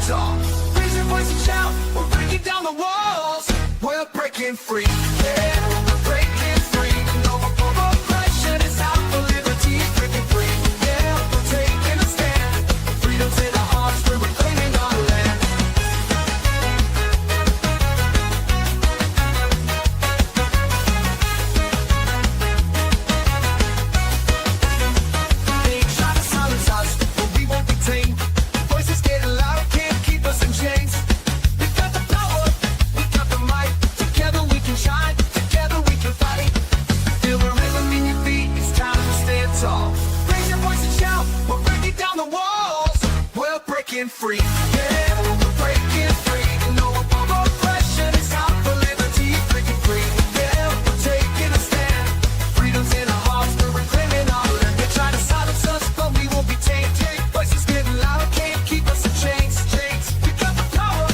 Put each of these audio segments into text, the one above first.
tall. Raise your voice and shout, we're breaking down the walls. We're breaking free, yeah, we're breaking free. No more oppression, it's out for liberty, breaking free. Yeah, we're taking a stand. Freedom's in our hearts, we're reclaiming our land. They try to silence us, but we won't be tamed. Voices getting louder, can't keep us in chains. We got the power, we got the might. Together we can shine, together we can fight. Feel the rhythm in your feet, it's time to stand tall. Raise your voice and shout, we're breaking down the walls. We're breaking free, yeah, we're breaking free. No more oppression, it's time for liberty, breaking free. Yeah, we're taking a stand. Freedom's in our hearts, we're reclaiming our land. They try to silence us, but we won't be tamed. Voices getting louder, can't keep us in chains. We got the power,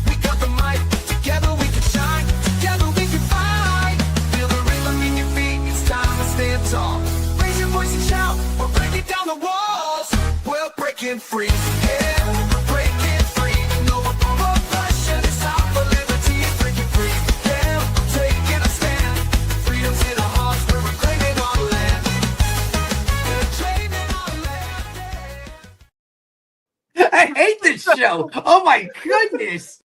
we got the might. Together we can shine, together we can fight. Feel the rhythm in your feet, it's time to stand tall. Raise your voice and shout, we're breaking down the walls. We're breaking free, yeah, we're breaking free. No more oppression, it's time for liberty, breaking free. Yeah, we're taking a stand. Freedom's in our hearts, we're reclaiming our land. We're reclaiming our land. I hate this show. Oh my goodness.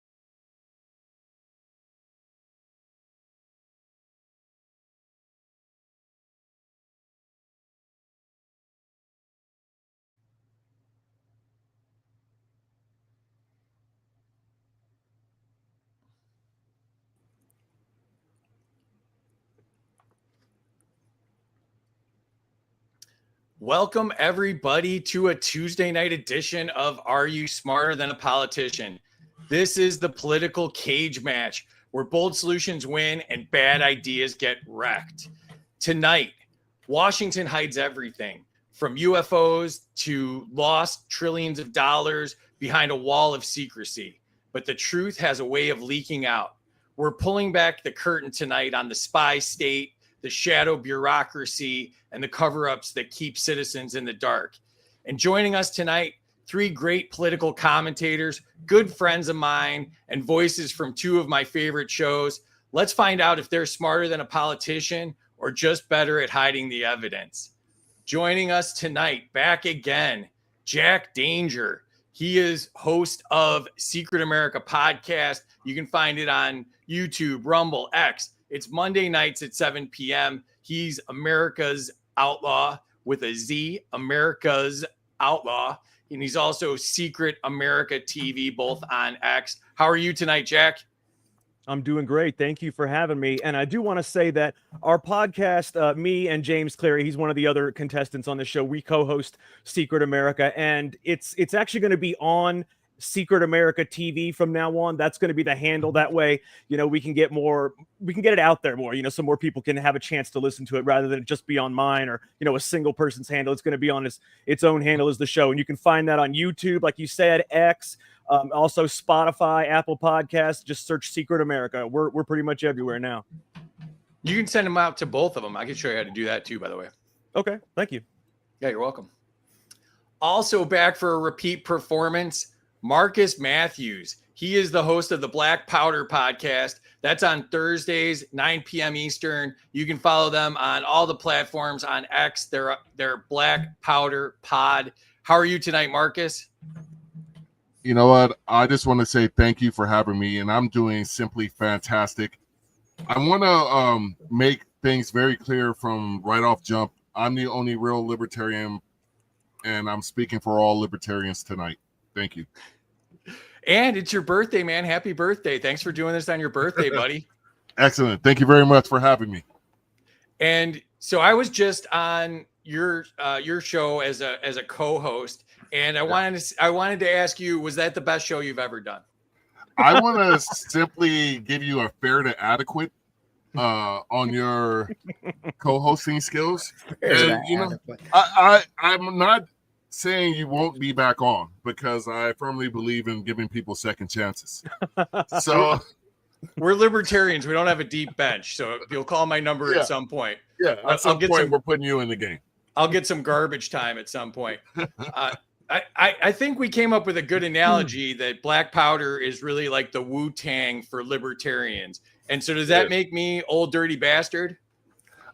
Welcome, everybody, to a Tuesday night edition of Are You Smarter Than a Politician? This is the political cage match where bold solutions win and bad ideas get wrecked. Tonight, Washington hides everything from UFOs to lost trillions of dollars behind a wall of secrecy. But the truth has a way of leaking out. We're pulling back the curtain tonight on the spy state, the shadow bureaucracy, and the cover-ups that keep citizens in the dark. And joining us tonight, three great political commentators, good friends of mine, and voices from two of my favorite shows. Let's find out if they're smarter than a politician or just better at hiding the evidence. Joining us tonight, back again, Jack Danger. He is host of Secret America podcast. You can find it on YouTube, Rumble, X. It's Monday nights at 7 p.m. He's America's Outlaw with a Z, America's Outlaw. And he's also Secret America TV, both on X. How are you tonight, Jack? I'm doing great. Thank you for having me. And I do want to say that our podcast, me and James Clary, he's one of the other contestants on the show. We co-host Secret America, and it's actually going to be on Secret America TV from now on. That's going to be the handle. That way, we can get it out there more, so more people can have a chance to listen to it rather than it just be on mine or, a single person's handle. It's going to be on its own handle as the show. And you can find that on YouTube, like you said, X, also Spotify, Apple Podcasts. Just search Secret America. We're pretty much everywhere now. You can send them out to both of them. I can show you how to do that too, by the way. Okay. Thank you. Yeah, you're welcome. Also back for a repeat performance, Marcus Matthews. He is the host of the Black Powder podcast. That's on Thursdays, 9 p.m. Eastern. You can follow them on all the platforms on X. They're Black Powder Pod. How are you tonight, Marcus? You know what? I just want to say thank you for having me, and I'm doing simply fantastic. I want to make things very clear from right off jump. I'm the only real libertarian, and I'm speaking for all libertarians tonight. Thank you. And it's your birthday, man. Happy birthday. Thanks for doing this on your birthday, buddy. Excellent. Thank you very much for having me. And so I was just on your show as a co-host, and I wanted to ask you, was that the best show you've ever done? I want to simply give you a fair to adequate on your co-hosting skills. And, I'm not saying you won't be back on, because I firmly believe in giving people second chances. So we're libertarians. We don't have a deep bench. So you'll call my number at some point. Yeah, at some point we're putting you in the game. I'll get some garbage time at some point. I think we came up with a good analogy that black powder is really like the Wu-Tang for libertarians. And so does that make me old dirty bastard?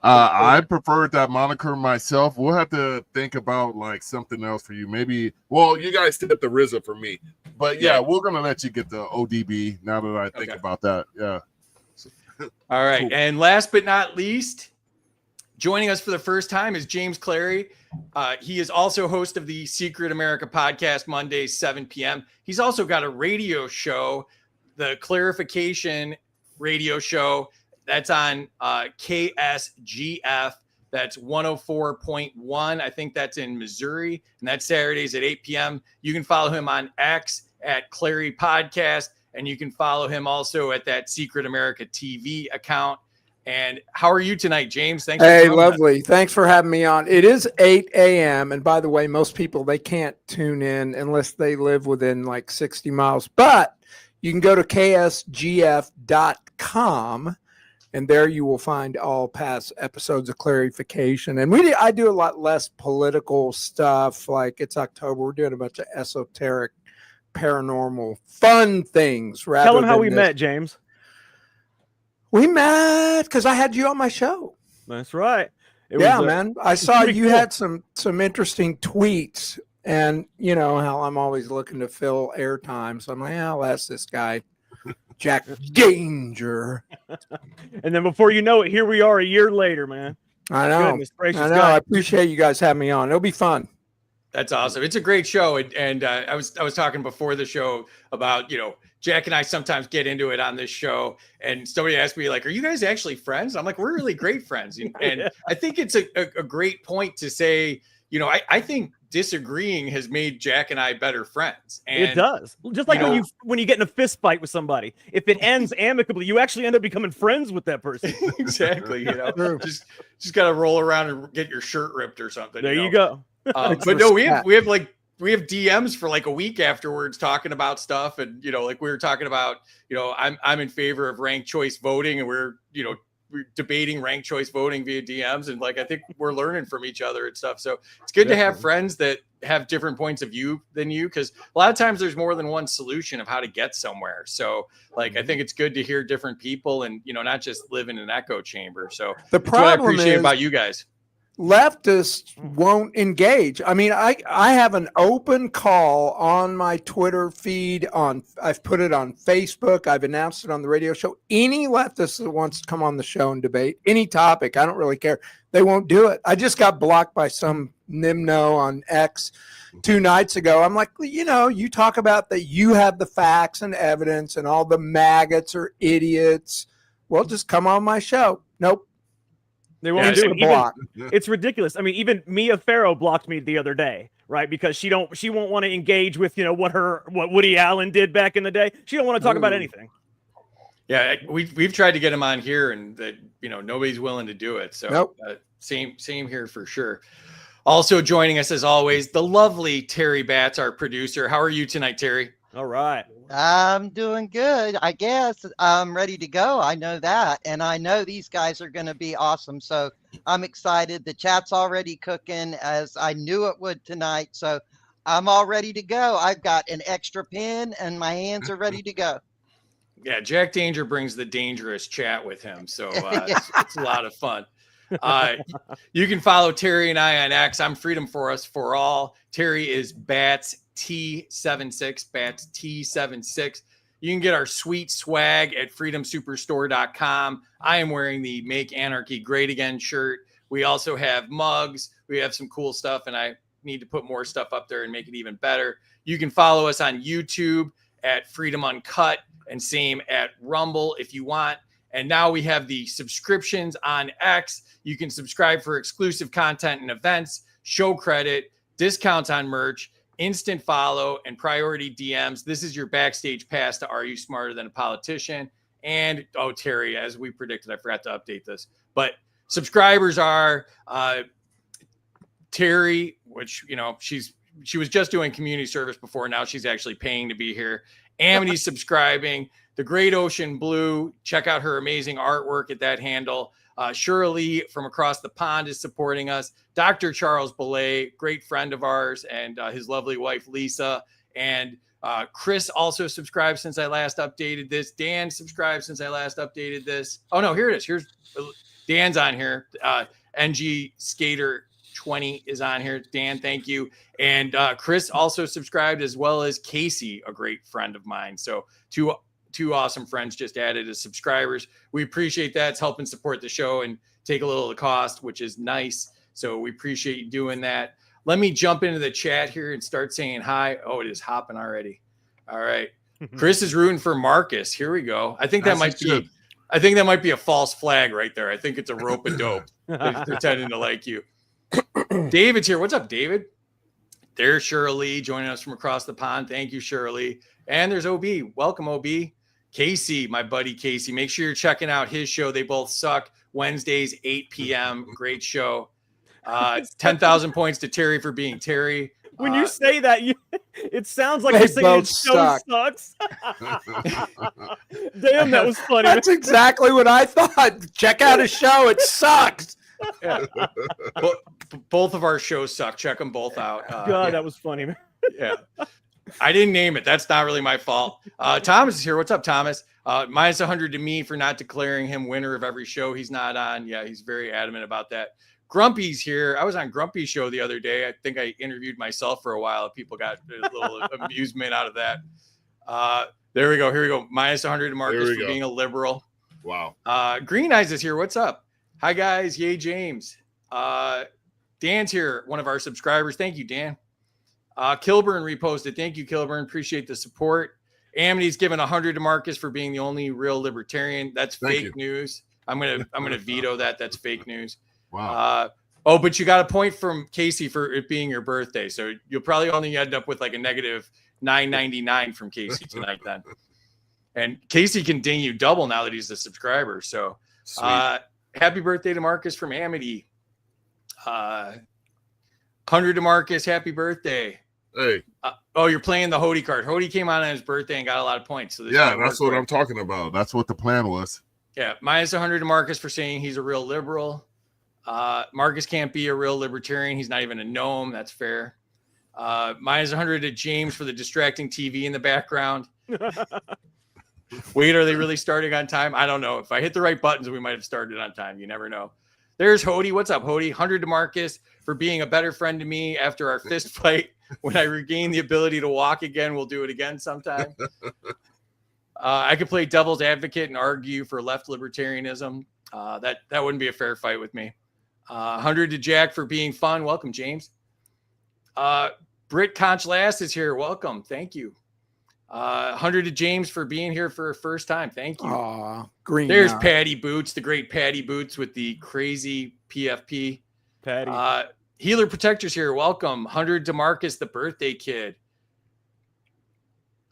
I preferred that moniker myself. We'll have to think about like something else for you. Maybe, well, you guys did the RZA for me, but yeah, we're gonna let you get the ODB now that I think about that. Yeah. All right. Cool. And last but not least, joining us for the first time is James Clary. He is also host of the Secret America podcast, Mondays, 7 p.m. He's also got a radio show, the Clarification radio show. That's on KSGF. That's 104.1. I think that's in Missouri. And that's Saturdays at 8 p.m. You can follow him on X at Clary Podcast. And you can follow him also at that Secret America TV account. And how are you tonight, James? Thanks. Hey, lovely. Thanks for having me on. It is 8 a.m. And by the way, most people, they can't tune in unless they live within like 60 miles. But you can go to ksgf.com. And there you will find all past episodes of Clarification. And I do a lot less political stuff. Like it's October. We're doing a bunch of esoteric, paranormal, fun things. Tell them how we met, James. We met because I had you on my show. That's right. Man. I saw you had some interesting tweets. And you know how I'm always looking to fill airtime. So I'm like, I'll ask this guy. Jack Danger. And then before you know it, here we are a year later, man. I know. I appreciate you guys having me on. It'll be fun. That's awesome. It's a great show. And I was talking before the show about, Jack and I sometimes get into it on this show. And somebody asked me, like, are you guys actually friends? I'm like, we're really great friends. And I think it's a great point to say, I think disagreeing has made Jack and I better friends. And it does. Just like when you get in a fist fight with somebody, if it ends amicably, you actually end up becoming friends with that person. Exactly. Just got to roll around and get your shirt ripped or something. There you go. But no, we have DMs for like a week afterwards talking about stuff. And, like we were talking about, I'm in favor of ranked choice voting, and we're debating ranked choice voting via DMs. And like, I think we're learning from each other and stuff. So it's good to have friends that have different points of view than you. Cause a lot of times there's more than one solution of how to get somewhere. So like, I think it's good to hear different people and, not just live in an echo chamber. So the problem what I appreciate about you guys. Leftists won't engage. I mean, I have an open call on my Twitter feed. I've put it on Facebook. I've announced it on the radio show. Any leftist that wants to come on the show and debate any topic, I don't really care. They won't do it. I just got blocked by some Nimno on X 2 nights ago. I'm like, you talk about that you have the facts and evidence and all the maggots are idiots. Well, just come on my show. Nope. They won't do it. It's ridiculous. I mean, even Mia Farrow blocked me the other day, right? Because she won't want to engage with, what Woody Allen did back in the day. She don't want to talk about anything. Yeah, we've tried to get him on here, and that nobody's willing to do it. So nope. Same here for sure. Also joining us as always, the lovely Terry Batts, our producer. How are you tonight, Terry? All right. I'm doing good. I guess I'm ready to go. I know that. And I know these guys are going to be awesome. So I'm excited. The chat's already cooking as I knew it would tonight. So I'm all ready to go. I've got an extra pen and my hands are ready to go. Yeah. Jack Danger brings the dangerous chat with him. So it's a lot of fun. You can follow Terry and I on X. I'm Freedom for Us for All. Terry is Bats T76, Bats T76. You can get our sweet swag at freedomsuperstore.com. I am wearing the Make Anarchy Great Again shirt. We also have mugs. We have some cool stuff, and I need to put more stuff up there and make it even better. You can follow us on YouTube at Freedom Uncut, and same at Rumble if you want. And now we have the subscriptions on X. You can subscribe for exclusive content and events, show credit, discounts on merch, instant follow, and priority DMs. This is your backstage pass to Are You Smarter Than a Politician? And, Terry, as we predicted, I forgot to update this, but subscribers are Terry, which, she was just doing community service before. Now she's actually paying to be here. Amity's subscribing. The Great Ocean Blue, check out her amazing artwork at that handle. Shirley from across the pond is supporting us. Dr. Charles Belay, great friend of ours, and his lovely wife, Lisa. And Chris also subscribed since I last updated this. Dan subscribed since I last updated this. Oh, no, here it is. Here's Dan's on here. NG Skater 20 is on here. Dan, thank you. And Chris also subscribed, as well as Casey, a great friend of mine. So two awesome friends just added as subscribers. We appreciate that. It's helping support the show and take a little of the cost, which is nice. So we appreciate you doing that. Let me jump into the chat here and start saying hi. Oh, it is hopping already. All right. Chris is rooting for Marcus. Here we go. I think that might be a false flag right there. I think it's a rope a dope pretending to like you. David's here. What's up, David? There's Shirley joining us from across the pond. Thank you, Shirley. And there's OB. Welcome, OB. Casey, my buddy Casey. Make sure you're checking out his show. They Both Suck. Wednesdays, 8 p.m. Great show. 10,000 points to Terry for being Terry. When you say that, it sounds like They you're saying both his show suck. sucks. Damn, that was funny. That's exactly what I thought. Check out his show. It sucks. Yeah. Both of our shows suck. Check them both out. God, that was funny, man. Yeah. I didn't name it. That's not really my fault. Thomas is here. What's up, Thomas? Minus 100 to me for not declaring him winner of every show he's not on. Yeah, he's very adamant about that. Grumpy's here. I was on Grumpy's show the other day. I think I interviewed myself for a while. People got a little amusement out of that. There we go. Here we go. Minus 100 to Marcus for being a liberal. Wow. Green Eyes is here. What's up? Hi, guys. Yay, James. Dan's here, one of our subscribers. Thank you, Dan. Kilburn reposted. Thank you, Kilburn. Appreciate the support. Amity's given 100 to Marcus for being the only real libertarian. That's fake news. I'm gonna veto that. That's fake news. Wow. But you got a point from Casey for it being your birthday, so you'll probably only end up with like a negative 999 from Casey tonight then. And Casey can ding you double now that he's a subscriber. So happy birthday to Marcus from Amity. 100 to Marcus. Happy birthday. Hey. You're playing the Hody card. Hody came on his birthday and got a lot of points. So that's what I'm talking about. That's what the plan was. Yeah. Minus 100 to Marcus for saying he's a real liberal. Marcus can't be a real libertarian. He's not even a gnome. That's fair. Minus 100 to James for the distracting TV in the background. Wait, are they really starting on time? I don't know. If I hit the right buttons, we might have started on time. You never know. There's Hody. What's up, Hody? 100 to Marcus for being a better friend to me after our fist fight. When I regain the ability to walk again, we'll do it again sometime. I could play devil's advocate and argue for left libertarianism. That wouldn't be a fair fight with me. 100 to Jack for being fun. Welcome, James. Britt Conch-Lass is here. Welcome. Thank you. 100 to James for being here for a first time. Thank you. Green. There's Patty Boots, the great Patty Boots with the crazy PFP. Patty. Healer Protectors here. Welcome. 100 to Marcus, the birthday kid.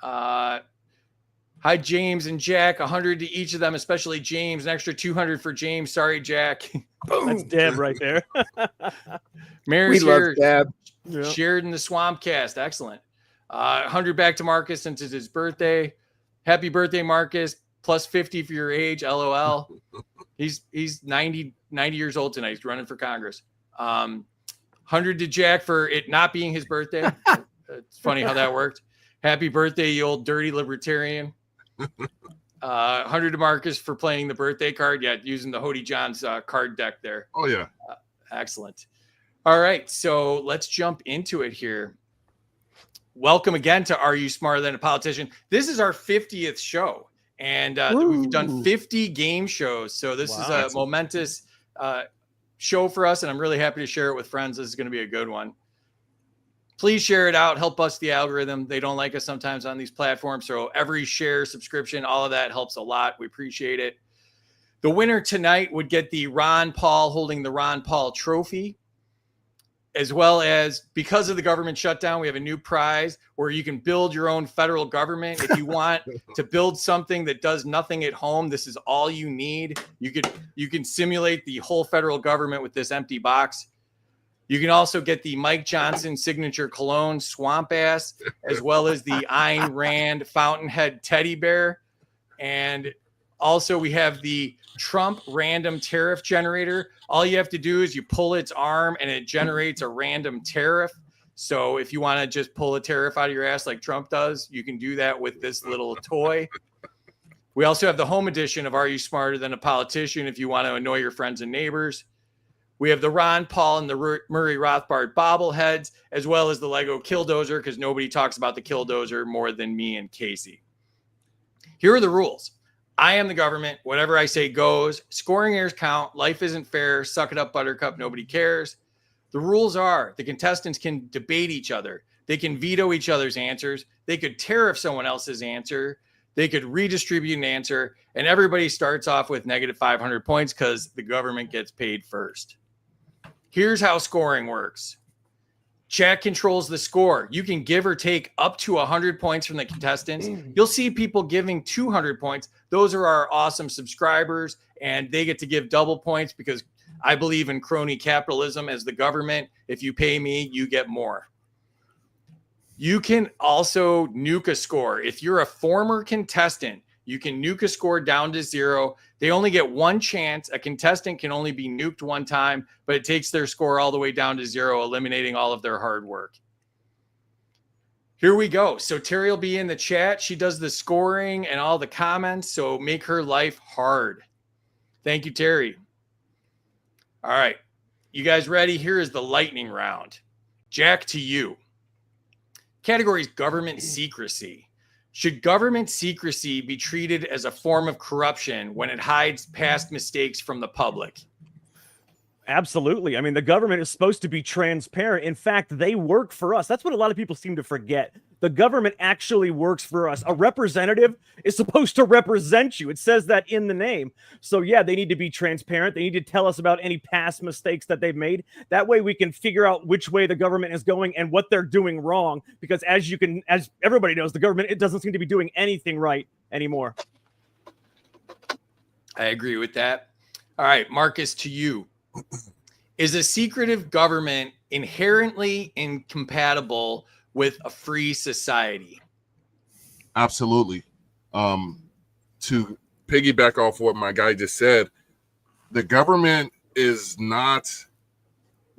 Hi, James and Jack. 100 to each of them, especially James. An extra 200 for James. Sorry, Jack. That's Deb right there. Mary's We here. love Deb. Yeah. Shared in the Swampcast. Excellent. 100 back to Marcus since it's his birthday. Happy birthday, Marcus. Plus 50 for your age. LOL. He's 90 years old tonight. He's running for Congress. 100 to Jack for it not being his birthday. It's funny how that worked. Happy birthday, you old dirty libertarian. 100 to Marcus for playing the birthday card. Yeah, using the Hody John's card deck there. Oh, yeah. Excellent. All right, so let's jump into it here. Welcome again to Are You Smarter Than a Politician? This is our 50th show, and we've done 50 game shows. So this is a momentous show for us, and I'm really happy to share it with friends. This is going to be a good one. Please share it out. Help us the algorithm. They don't like us sometimes on these platforms. So every share, subscription, all of that helps a lot. We appreciate it. The winner tonight would get the Ron Paul holding the Ron Paul trophy, as well as, because of the government shutdown, we have a new prize where you can build your own federal government. If you want to build something that does nothing at home, this is all you need. You can simulate the whole federal government with this empty box. You can also get the Mike Johnson signature cologne, Swamp Ass, as well as the Ayn Rand Fountainhead teddy bear. And Also, we have the Trump random tariff generator. All you have to do is you pull its arm and it generates a random tariff. So if you want to just pull a tariff out of your ass like Trump does, you can do that with this little toy. We also have the home edition of Are You Smarter Than a Politician if you want to annoy your friends and neighbors. We have the Ron Paul and the Murray Rothbard bobbleheads, as well as the Lego Killdozer, because nobody talks about the Killdozer more than me and Casey. Here are the rules. I am the government. Whatever I say goes. Scoring errors count. Life isn't fair. Suck it up, Buttercup. Nobody cares. The rules are the contestants can debate each other. They can veto each other's answers. They could tariff someone else's answer. They could redistribute an answer. And everybody starts off with negative 500 points because the government gets paid first. Here's how scoring works. Chat controls the score. You can give or take up to 100 points from the contestants. You'll see people giving 200 points. Those are our awesome subscribers, and they get to give double points because I believe in crony capitalism as the government. If you pay me, you get more. You can also nuke a score. If you're a former contestant, you can nuke a score down to 0. They only get one chance. A contestant can only be nuked one time, but it takes their score all the way down to 0, eliminating all of their hard work. Here we go. So Terry will be in the chat. She does the scoring and all the comments, so make her life hard. Thank you, Terry. All right. You guys ready? Here is the lightning round. Jack, to you. Category is government secrecy. Should government secrecy be treated as a form of corruption when it hides past mistakes from the public? Absolutely. I mean, the government is supposed to be transparent. In fact, they work for us. That's what a lot of people seem to forget. The government actually works for us. A representative is supposed to represent you. It says that in the name. So yeah, they need to be transparent. They need to tell us about any past mistakes that they've made. That way we can figure out which way the government is going and what they're doing wrong. Because as everybody knows, the government, it doesn't seem to be doing anything right anymore. I agree with that. All right, Marcus, to you. Is a secretive government inherently incompatible with a free society? Absolutely. To piggyback off what my guy just said, the government is not,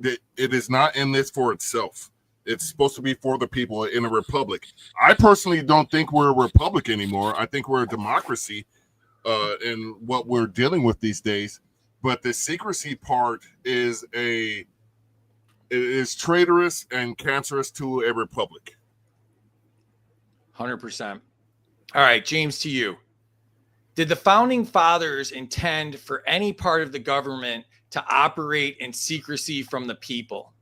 it is not in this for itself. It's supposed to be for the people in a republic. I personally don't think we're a republic anymore. I think we're a democracy in what we're dealing with these days. But the secrecy part is traitorous and cancerous to a republic. 100%. All right, James, to you. Did the founding fathers intend for any part of the government to operate in secrecy from the people?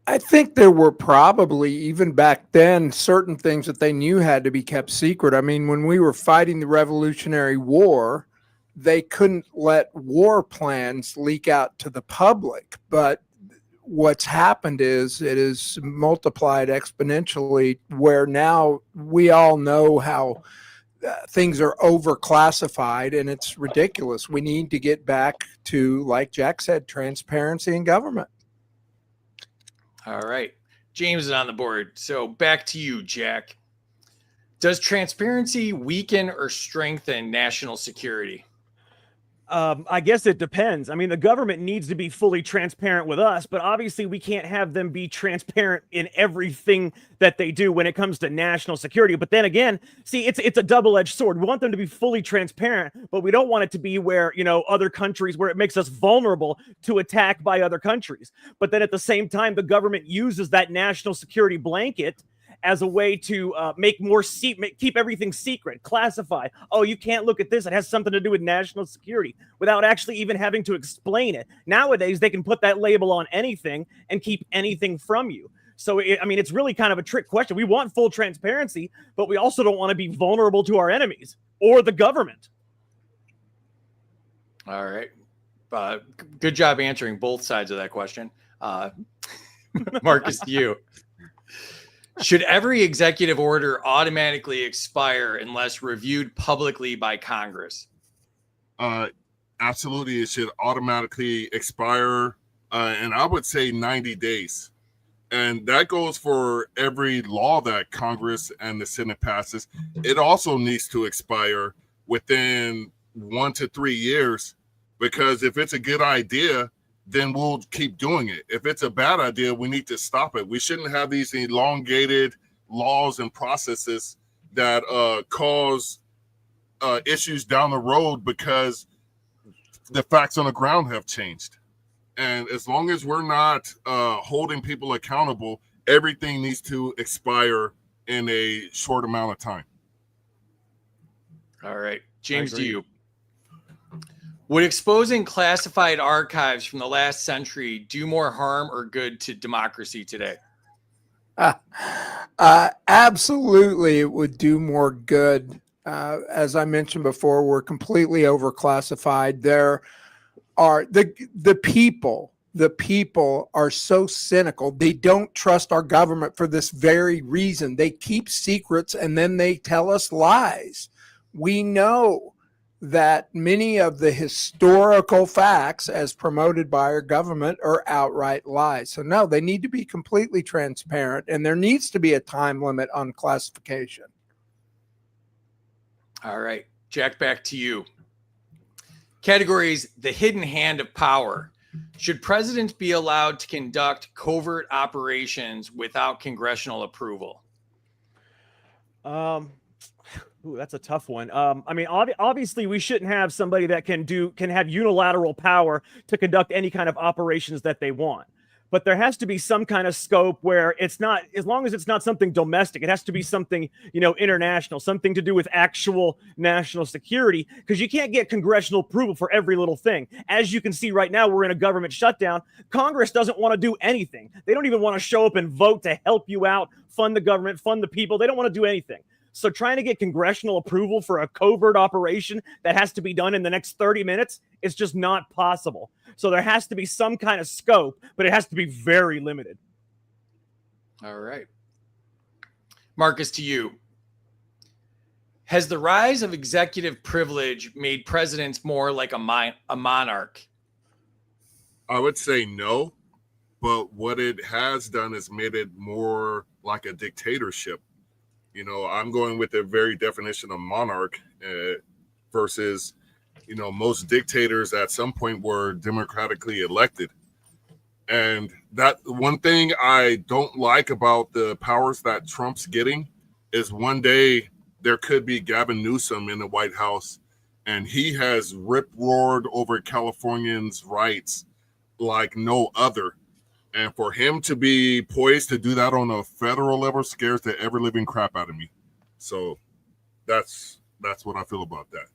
I think there were probably, even back then, certain things that they knew had to be kept secret. I mean, when we were fighting the Revolutionary War, they couldn't let war plans leak out to the public. But what's happened is it is multiplied exponentially, where now we all know how things are overclassified, and it's ridiculous. We need to get back to, like Jack said, transparency in government. All right. James is on the board. So back to you, Jack. Does transparency weaken or strengthen national security? I guess it depends. I mean, the government needs to be fully transparent with us, but obviously we can't have them be transparent in everything that they do when it comes to national security. But then again, see, it's a double-edged sword. We want them to be fully transparent, but we don't want it to be where, other countries, where it makes us vulnerable to attack by other countries. But then at the same time, the government uses that national security blanket as a way to keep everything secret, classify. Oh, you can't look at this. It has something to do with national security, without actually even having to explain it. Nowadays, they can put that label on anything and keep anything from you. So, it's really kind of a trick question. We want full transparency, but we also don't want to be vulnerable to our enemies or the government. All right. Good job answering both sides of that question. Marcus, to you. Should every executive order automatically expire unless reviewed publicly by Congress? Absolutely. It should automatically expire. And I would say 90 days. And that goes for every law that Congress and the Senate passes. It also needs to expire within 1 to 3 years, because if it's a good idea, then we'll keep doing it. If it's a bad idea, we need to stop it. We shouldn't have these elongated laws and processes that cause issues down the road because the facts on the ground have changed. And as long as we're not holding people accountable, everything needs to expire in a short amount of time. All right. James, to you. Would exposing classified archives from the last century do more harm or good to democracy today? Absolutely, it would do more good. As I mentioned before, we're completely overclassified. There are the people are so cynical. They don't trust our government for this very reason. They keep secrets and then they tell us lies. We know that many of the historical facts as promoted by our government are outright lies. So no, they need to be completely transparent, and there needs to be a time limit on classification. All right, Jack, back to you. Categories: the hidden hand of power. Should presidents be allowed to conduct covert operations without congressional approval? Ooh, that's a tough one. I mean, obviously, we shouldn't have somebody that can have unilateral power to conduct any kind of operations that they want. But there has to be some kind of scope where it's not, as long as it's not something domestic, it has to be something, international, something to do with actual national security, because you can't get congressional approval for every little thing. As you can see right now, we're in a government shutdown. Congress doesn't want to do anything. They don't even want to show up and vote to help you out, fund the government, fund the people. They don't want to do anything. So trying to get congressional approval for a covert operation that has to be done in the next 30 minutes is just not possible. So there has to be some kind of scope, but it has to be very limited. All right. Marcus, to you. Has the rise of executive privilege made presidents more like a monarch? I would say no, but what it has done is made it more like a dictatorship. I'm going with the very definition of monarch versus, most dictators at some point were democratically elected. And that one thing I don't like about the powers that Trump's getting is one day there could be Gavin Newsom in the White House, and he has rip-roared over Californians' rights like no other. And for him to be poised to do that on a federal level scares the ever-living crap out of me. So that's what I feel about that.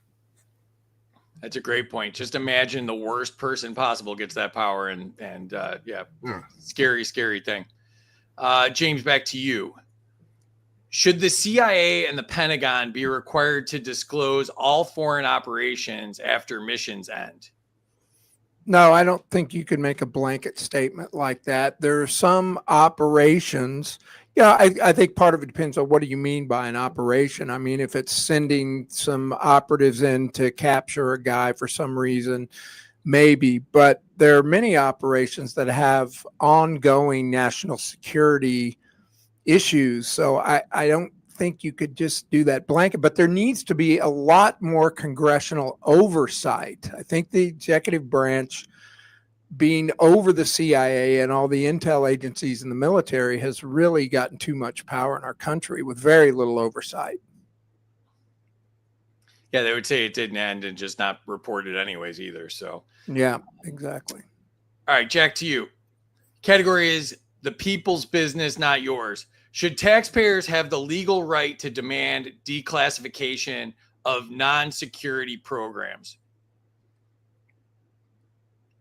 That's a great point. Just imagine the worst person possible gets that power, and scary, scary thing. James, back to you. Should the CIA and the Pentagon be required to disclose all foreign operations after missions end? No, I don't think you can make a blanket statement like that. There are some operations. I think part of it depends on what do you mean by an operation. I mean, if it's sending some operatives in to capture a guy for some reason, maybe. But there are many operations that have ongoing national security issues. So I don't think you could just do that blanket, but there needs to be a lot more congressional oversight. I think the executive branch being over the CIA and all the intel agencies in the military has really gotten too much power in our country with very little oversight. Yeah, they would say it didn't end and just not reported anyways either. So yeah, exactly. All right, Jack, to you. Category is the people's business, not yours. Should taxpayers have the legal right to demand declassification of non-security programs?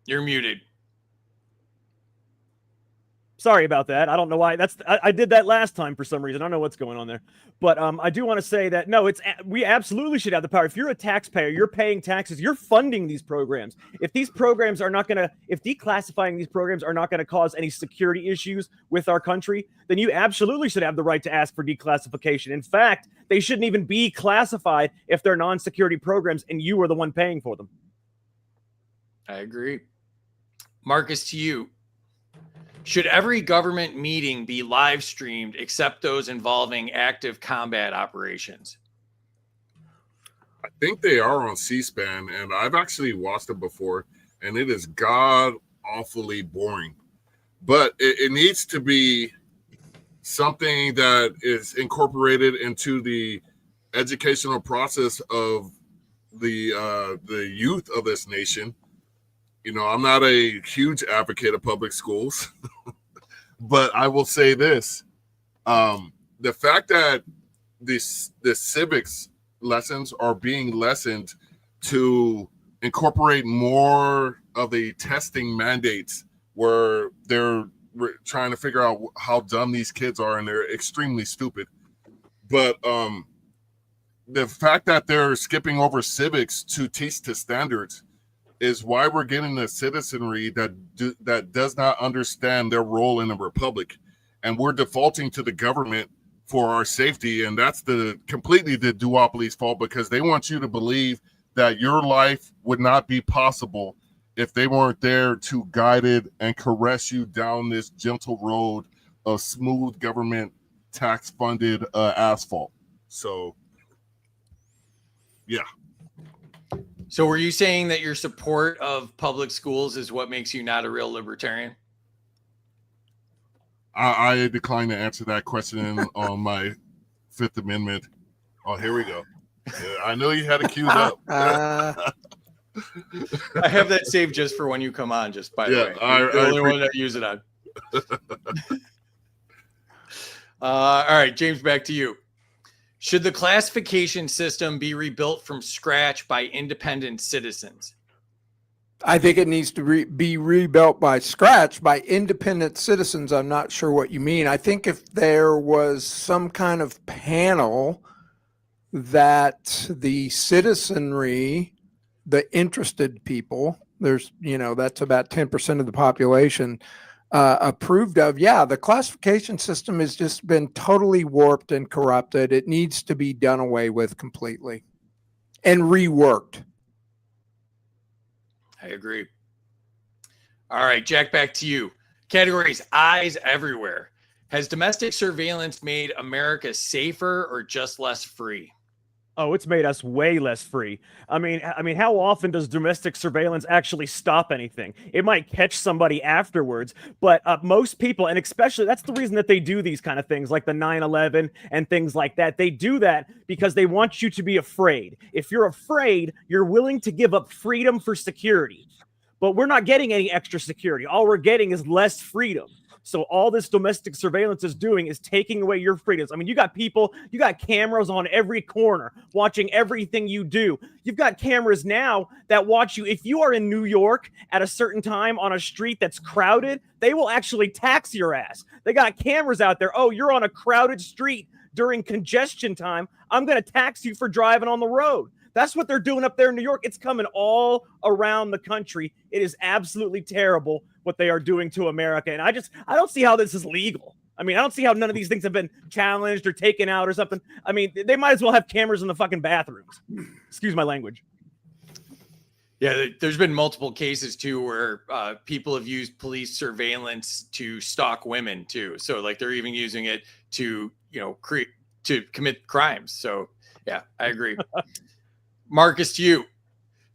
You're muted. Sorry about that. I don't know why. I did that last time for some reason. I don't know what's going on there. But I do want to say that, no, we absolutely should have the power. If you're a taxpayer, you're paying taxes, you're funding these programs. If these programs are not going to, if declassifying these programs are not going to cause any security issues with our country, then you absolutely should have the right to ask for declassification. In fact, they shouldn't even be classified if they're non-security programs and you are the one paying for them. I agree. Marcus, to you. Should every government meeting be live streamed except those involving active combat operations? I think they are on C-SPAN, and I've actually watched them before, and it is god awfully boring. But it needs to be something that is incorporated into the educational process of the youth of this nation. You know, I'm not a huge advocate of public schools, but I will say this: the fact that the civics lessons are being lessened to incorporate more of the testing mandates, where they're trying to figure out how dumb these kids are, and they're extremely stupid. But the fact that they're skipping over civics to teach to standards is why we're getting a citizenry that does not understand their role in a republic, and we're defaulting to the government for our safety. And that's completely the duopoly's fault, because they want you to believe that your life would not be possible if they weren't there to guide it and caress you down this gentle road of smooth government tax-funded asphalt. So, yeah. So were you saying that your support of public schools is what makes you not a real libertarian? I decline to answer that question on my Fifth Amendment. Oh, here we go. Yeah, I know you had it queued up. I have that saved just for when you come on, just by the way. You're the only one that use it on. All right, James, back to you. Should the classification system be rebuilt from scratch by independent citizens? I think it needs to be rebuilt by scratch by independent citizens. I'm not sure what you mean. I think if there was some kind of panel that the citizenry, the interested people, there's, that's about 10% of the population, approved of, the classification system has just been totally warped and corrupted. It needs to be done away with completely and reworked. I agree. All right, Jack, back to you. Categories: eyes everywhere. Has domestic surveillance made America safer or just less free? Oh, it's made us way less free. I mean, how often does domestic surveillance actually stop anything? It might catch somebody afterwards, but most people, and especially that's the reason that they do these kind of things like the 9/11 and things like that. They do that because they want you to be afraid. If you're afraid, you're willing to give up freedom for security. But we're not getting any extra security. All we're getting is less freedom. So all this domestic surveillance is doing is taking away your freedoms. I mean, you got cameras on every corner watching everything you do. You've got cameras now that watch you. If you are in New York at a certain time on a street that's crowded, they will actually tax your ass. They got cameras out there. Oh, you're on a crowded street during congestion time. I'm going to tax you for driving on the road. That's what they're doing up there in New York. It's coming all around the country. It is absolutely terrible what they are doing to America. And I don't see how this is legal. I mean, I don't see how none of these things have been challenged or taken out or something. I mean, they might as well have cameras in the fucking bathrooms. Excuse my language. Yeah, there's been multiple cases too where people have used police surveillance to stalk women too. So like they're even using it to, to commit crimes. So yeah, I agree. Marcus, to you.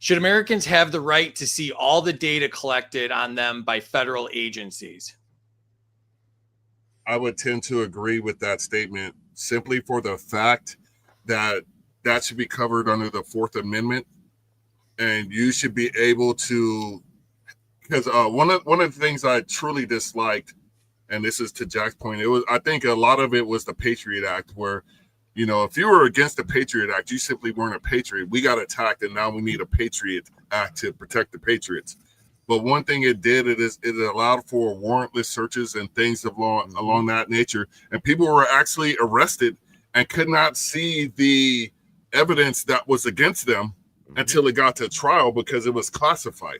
Should Americans have the right to see all the data collected on them by federal agencies? I would tend to agree with that statement simply for the fact that should be covered under the Fourth Amendment. And you should be able to, because one of the things I truly disliked, and this is to Jack's point, I think a lot of it was the Patriot Act, where if you were against the Patriot Act, you simply weren't a patriot. We got attacked, and now we need a Patriot Act to protect the patriots. But one thing it did, it allowed for warrantless searches and things along that nature. And people were actually arrested and could not see the evidence that was against them until it got to trial because it was classified.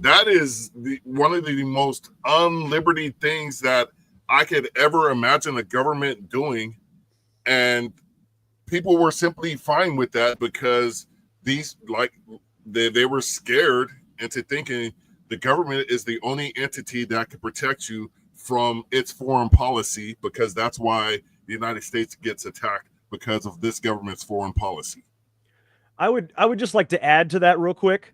That is one of the most unliberty things that I could ever imagine a government doing. And people were simply fine with that because they were scared into thinking the government is the only entity that can protect you from its foreign policy, because that's why the United States gets attacked, because of this government's foreign policy. I would just like to add to that real quick.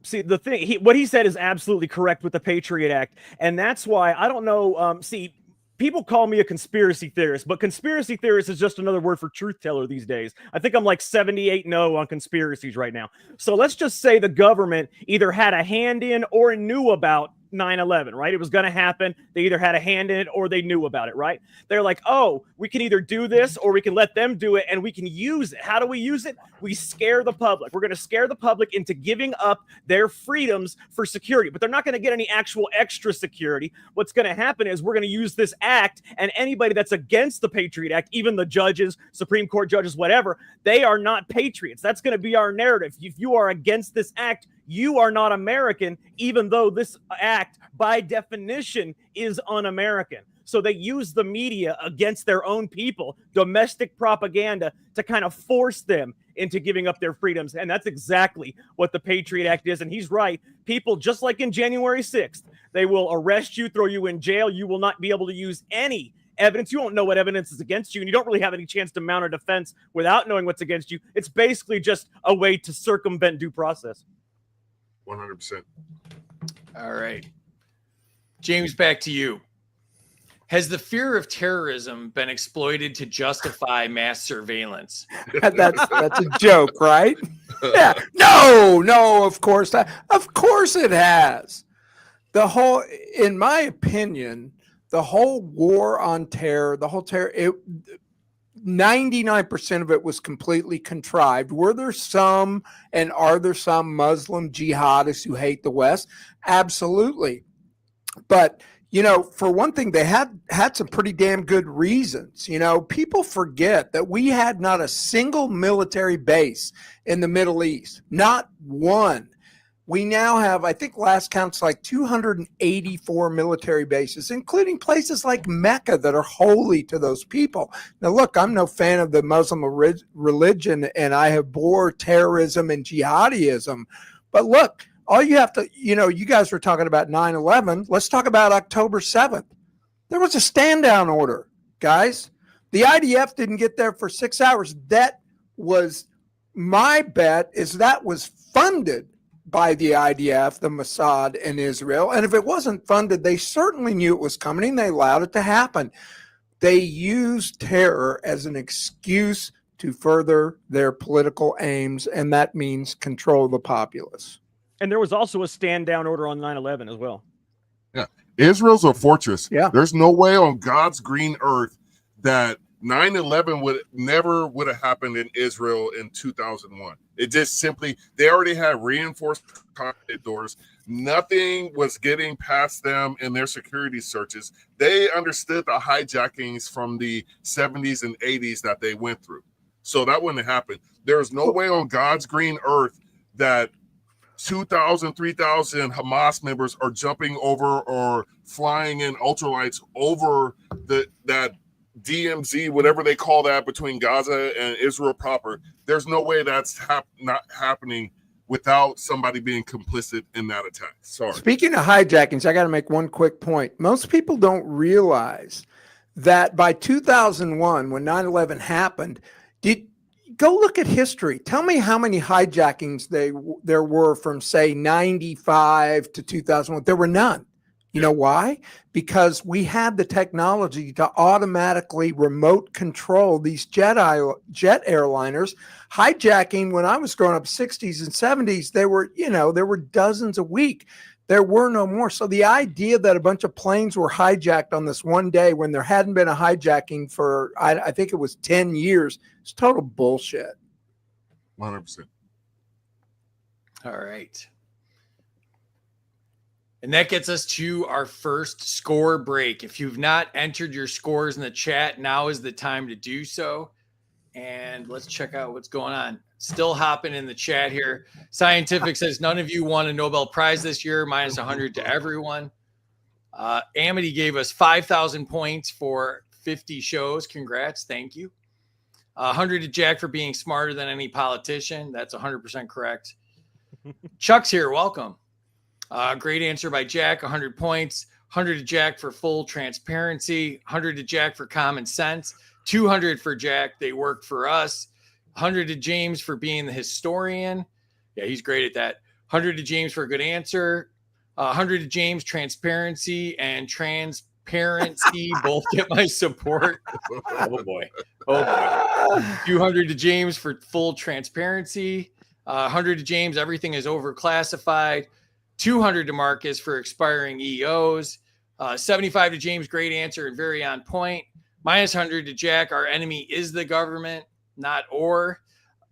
See, the thing, what he said is absolutely correct with the Patriot Act, and that's why I don't know. See, people call me a conspiracy theorist, but conspiracy theorist is just another word for truth teller these days. I think I'm like 78-0 on conspiracies right now. So let's just say the government either had a hand in or knew about 9/11, right? It was going to happen. They either had a hand in it or they knew about it, right? They're like, oh, we can either do this or we can let them do it and we can use it. How do we use it? We scare the public. We're going to scare the public into giving up their freedoms for security, but they're not going to get any actual extra security. What's going to happen is we're going to use this act, and anybody that's against the Patriot Act, even the judges, Supreme Court judges, whatever, they are not patriots. That's going to be our narrative. If you are against this act, you are not American, even though this act, by definition, is un-American. So they use the media against their own people, domestic propaganda, to kind of force them into giving up their freedoms. And that's exactly what the Patriot Act is. And he's right. People, just like in January 6th, they will arrest you, throw you in jail. You will not be able to use any evidence. You won't know what evidence is against you, and you don't really have any chance to mount a defense without knowing what's against you. It's basically just a way to circumvent due process. 100%. All right. James, back to you. Has the fear of terrorism been exploited to justify mass surveillance? That's a joke, right? Yeah. No, of course not. Of course it has. In my opinion, the whole war on terror, 99% of it was completely contrived. Were there some, and are there some Muslim jihadists who hate the West? Absolutely. But, for one thing, they had some pretty damn good reasons. People forget that we had not a single military base in the Middle East, not one. We now have, I think last count's like 284 military bases, including places like Mecca that are holy to those people. Now, look, I'm no fan of the Muslim religion, and I abhor terrorism and jihadism. But look, all you have to, you guys were talking about 9/11. Let's talk about October 7th. There was a stand down order, guys. The IDF didn't get there for 6 hours. That was, my bet is that was funded by the IDF, the Mossad, and Israel. And if it wasn't funded, they certainly knew it was coming. They allowed it to happen. They used terror as an excuse to further their political aims, and that means control the populace. And there was also a stand down order on 9/11 as well. Yeah. Israel's a fortress. Yeah. There's no way on God's green earth that 9/11 would have happened in Israel in 2001. It just simply, they already had reinforced cockpit doors. Nothing was getting past them in their security searches. They understood the hijackings from the 70s and 80s that they went through. So that wouldn't have happened. There's no way on God's green earth that 2,000, 3,000 Hamas members are jumping over or flying in ultralights over that DMZ, whatever they call that, between Gaza and Israel proper. There's no way that's not happening without somebody being complicit in that attack. Sorry. Speaking of hijackings, I got to make one quick point. Most people don't realize that by 2001, when 9/11 happened, go look at history. Tell me how many hijackings there were from, say, 95 to 2001. There were none. You know why? Because we had the technology to automatically remote control these jet airliners. Hijacking, when I was growing up, 60s and 70s, there were dozens a week. There were no more. So the idea that a bunch of planes were hijacked on this one day when there hadn't been a hijacking for, I think it was 10 years, is total bullshit. 100%. All right. And that gets us to our first score break. If you've not entered your scores in the chat, now is the time to do so. And let's check out what's going on. Still hopping in the chat here. Scientific says none of you won a Nobel Prize this year, minus 100 to everyone. Amity gave us 5,000 points for 50 shows. Congrats. Thank you. 100 to Jack for being smarter than any politician. That's 100% correct. Chuck's here. Welcome. Great answer by Jack, 100 points. 100 to Jack for full transparency. 100 to Jack for common sense. 200 for Jack. They worked for us. 100 to James for being the historian. Yeah, he's great at that. 100 to James for a good answer. 100 to James, transparency and transparency both get my support. Oh boy. 200 to James for full transparency. 100 to James, everything is overclassified. 200 to Marcus for expiring EOs. 75 to James, great answer and very on point. Minus 100 to Jack, our enemy is the government, not or.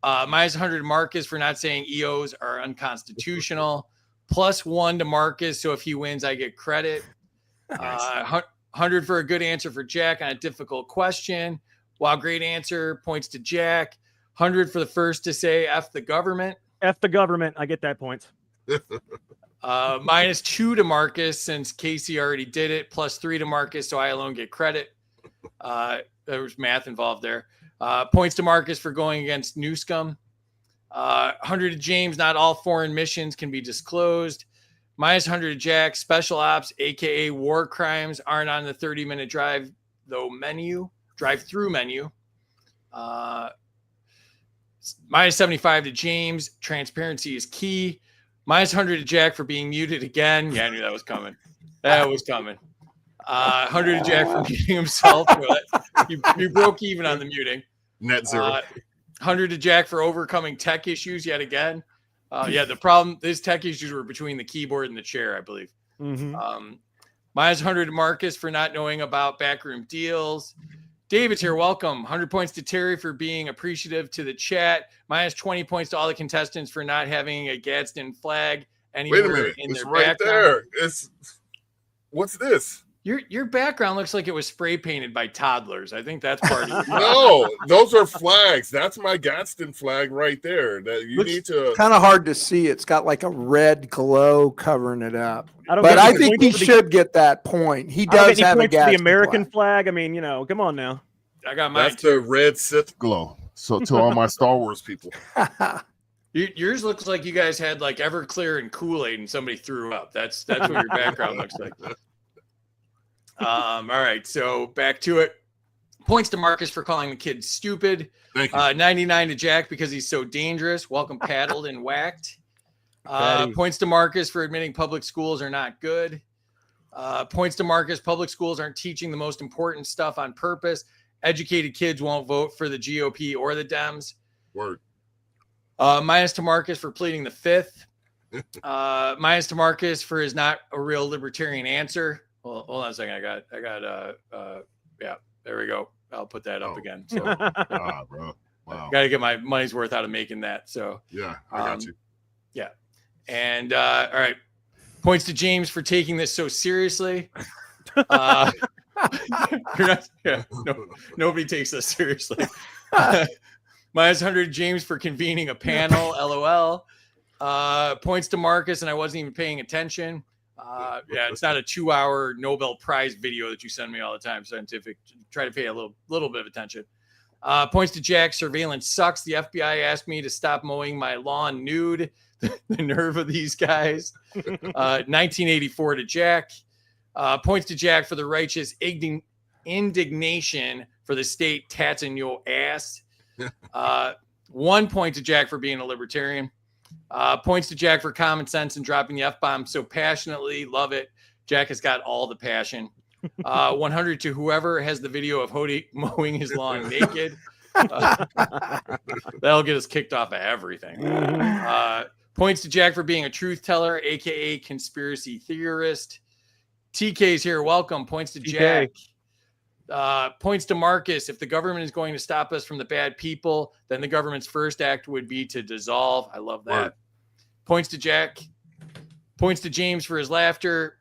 Minus 100 to Marcus for not saying EOs are unconstitutional. Plus 1 to Marcus, so if he wins, I get credit. 100 for a good answer for Jack on a difficult question. Wow, great answer, points to Jack. 100 for the first to say F the government. F the government. I get that points. Minus 2 to Marcus, since Casey already did it. Plus 3 to Marcus, so I alone get credit. There was math involved there. Points to Marcus for going against Newscomb. 100 to James, not all foreign missions can be disclosed. Minus 100 to Jack, special ops, aka war crimes, aren't on the 30-minute drive-through menu. Minus 75 to James, transparency is key. Minus 100 to Jack for being muted again. Yeah, I knew that was coming. 100 to Jack for muting himself. You broke even on the muting. Net zero. 100 to Jack for overcoming tech issues yet again. The problem, these tech issues were between the keyboard and the chair, I believe. Mm-hmm. Minus 100 to Marcus for not knowing about backroom deals. David's here. Welcome. 100 points to Terry for being appreciative to the chat. Minus 20 points to all the contestants for not having a Gadsden flag anywhere Wait a minute. in It's their right background. there. What's this? Your background looks like it was spray painted by toddlers. I think that's part of it. No, those are flags. That's my Gadsden flag right there. That you need to. Kind of hard to see. It's got like a red glow covering it up. I think he should get that point. He does have a Gadsden the American flag. flag. I mean, come on now. I got mine. That's the red Sith glow. So to all my Star Wars people. Yours looks like you guys had like Everclear and Kool-Aid and somebody threw up. That's what your background looks like. All right, so back to it. Points to Marcus for calling the kid stupid. Thank you. 99 to Jack because he's so dangerous. Welcome paddled and whacked. Points to Marcus for admitting public schools are not good. Points to Marcus, public schools aren't teaching the most important stuff on purpose. Educated kids won't vote for the GOP or the Dems. Word. Minus to Marcus for pleading the fifth. Minus to Marcus for his not a real libertarian answer. Well, hold on a second. Yeah, there we go. I'll put that up again. So Bro. Wow. got to get my money's worth out of making that. So Yeah, I got you. yeah. And all right. Points to James for taking this so seriously. Nobody takes this seriously. Minus 100 James for convening a panel. LOL. Points to Marcus, and I wasn't even paying attention. It's not a 2-hour Nobel Prize video that you send me all the time. Scientific. Try to pay a little bit of attention. Points to Jack. Surveillance sucks. The FBI asked me to stop mowing my lawn nude. The nerve of these guys. 1984 to Jack. Points to Jack for the righteous indignation for the state tats in your ass. 1 point to Jack for being a libertarian. Points to Jack for common sense and dropping the F-bomb so passionately. Love it. Jack has got all the passion. 100 to whoever has the video of Hody mowing his lawn naked. That'll get us kicked off of everything. Points to Jack for being a truth teller, a.k.a. conspiracy theorist. TK's here. Welcome. Points to Jack. Points to Marcus. If the government is going to stop us from the bad people, then the government's first act would be to dissolve. I love that. Word. Points to Jack. Points to James for his laughter.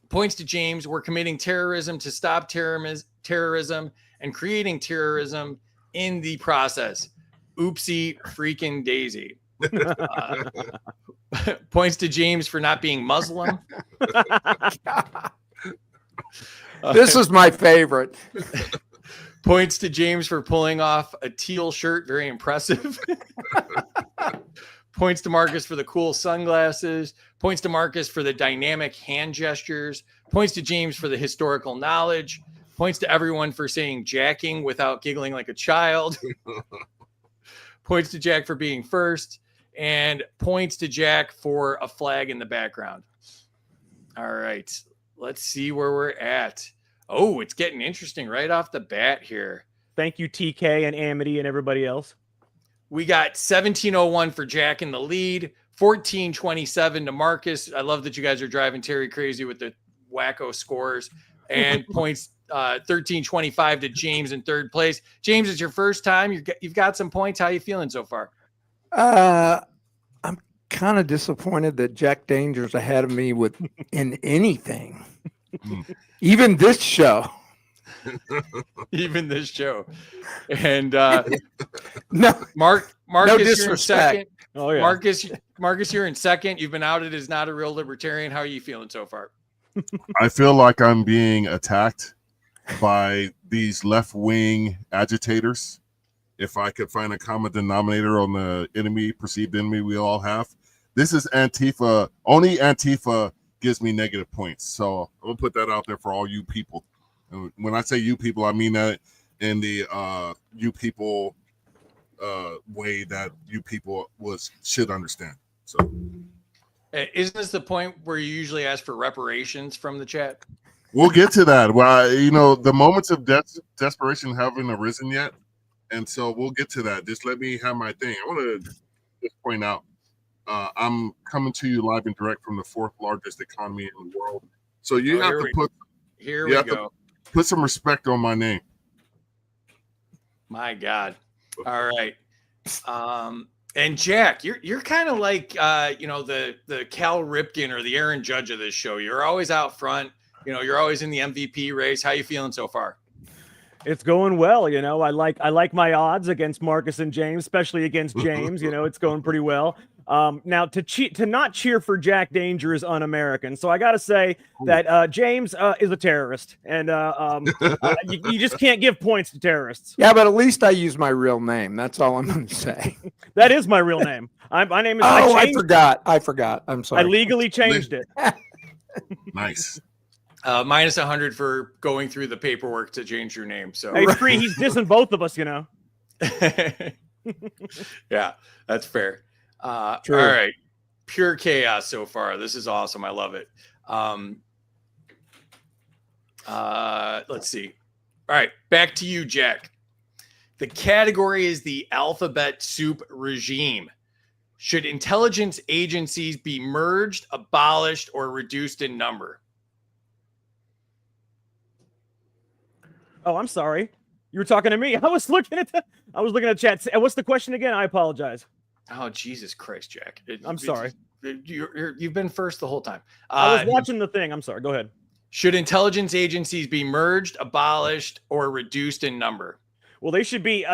Points to James. We're committing terrorism to stop terrorism and creating terrorism in the process. Oopsie freaking daisy. Points to James for not being Muslim. This is my favorite. Points to James for pulling off a teal shirt. Very impressive. Points to Marcus for the cool sunglasses. Points to Marcus for the dynamic hand gestures. Points to James for the historical knowledge. Points to everyone for saying jacking without giggling like a child. Points to Jack for being first. And points to Jack for a flag in the background. All right. Let's see where we're at. Oh, it's getting interesting right off the bat here. Thank you, TK and Amity and everybody else. We got 1701 for Jack in the lead, 1427 to Marcus. I love that you guys are driving Terry crazy with the wacko scores. And points 1325 to James in third place. James, it's your first time. You've got some points. How are you feeling so far? I'm kind of disappointed that Jack Danger's ahead of me in anything, even this show. Even this show. And No, Marcus, no you're in disrespect. second. Oh, yeah. Marcus, you're in second. You've been outed as not a real libertarian. How are you feeling so far? I feel like I'm being attacked by these left-wing agitators. If I could find a common denominator on the perceived enemy we all have. This is Antifa. Only Antifa gives me negative points. So I'm going to put that out there for all you people. And when I say you people, I mean that in the you people way that you people should understand. So isn't this the point where you usually ask for reparations from the chat? we'll get to that. Well, the moments of desperation haven't arisen yet. And so we'll get to that. Just let me have my thing. I want to just point out, I'm coming to you live and direct from the fourth largest economy in the world. So you have to put some respect on my name. My God. All right. And Jack, you're kind of like the Cal Ripken or the Aaron Judge of this show. You're always out front. You're always in the MVP race. How you feeling so far? It's going well. I like my odds against Marcus and James, especially against James. It's going pretty well. Now to not cheer for Jack Danger is un-American. So I got to say that James is a terrorist, and you just can't give points to terrorists. Yeah, but at least I use my real name. That's all I'm going to say. That is my real name. My name is. Oh, I forgot. I'm sorry. I legally changed it. Nice. Minus 100 for going through the paperwork to change your name. So hey, free. He's dissing both of us. Yeah, that's fair. True. All right. Pure chaos so far. This is awesome. I love it. Let's see. All right. Back to you, Jack. The category is the alphabet soup regime. Should intelligence agencies be merged, abolished, or reduced in number? Oh, I'm sorry. You were talking to me. I was looking at chat. What's the question again? I apologize. Oh, Jesus Christ, Jack. I'm sorry. You've been first the whole time. I was watching the thing. I'm sorry. Go ahead. Should intelligence agencies be merged, abolished, or reduced in number? Well, they should be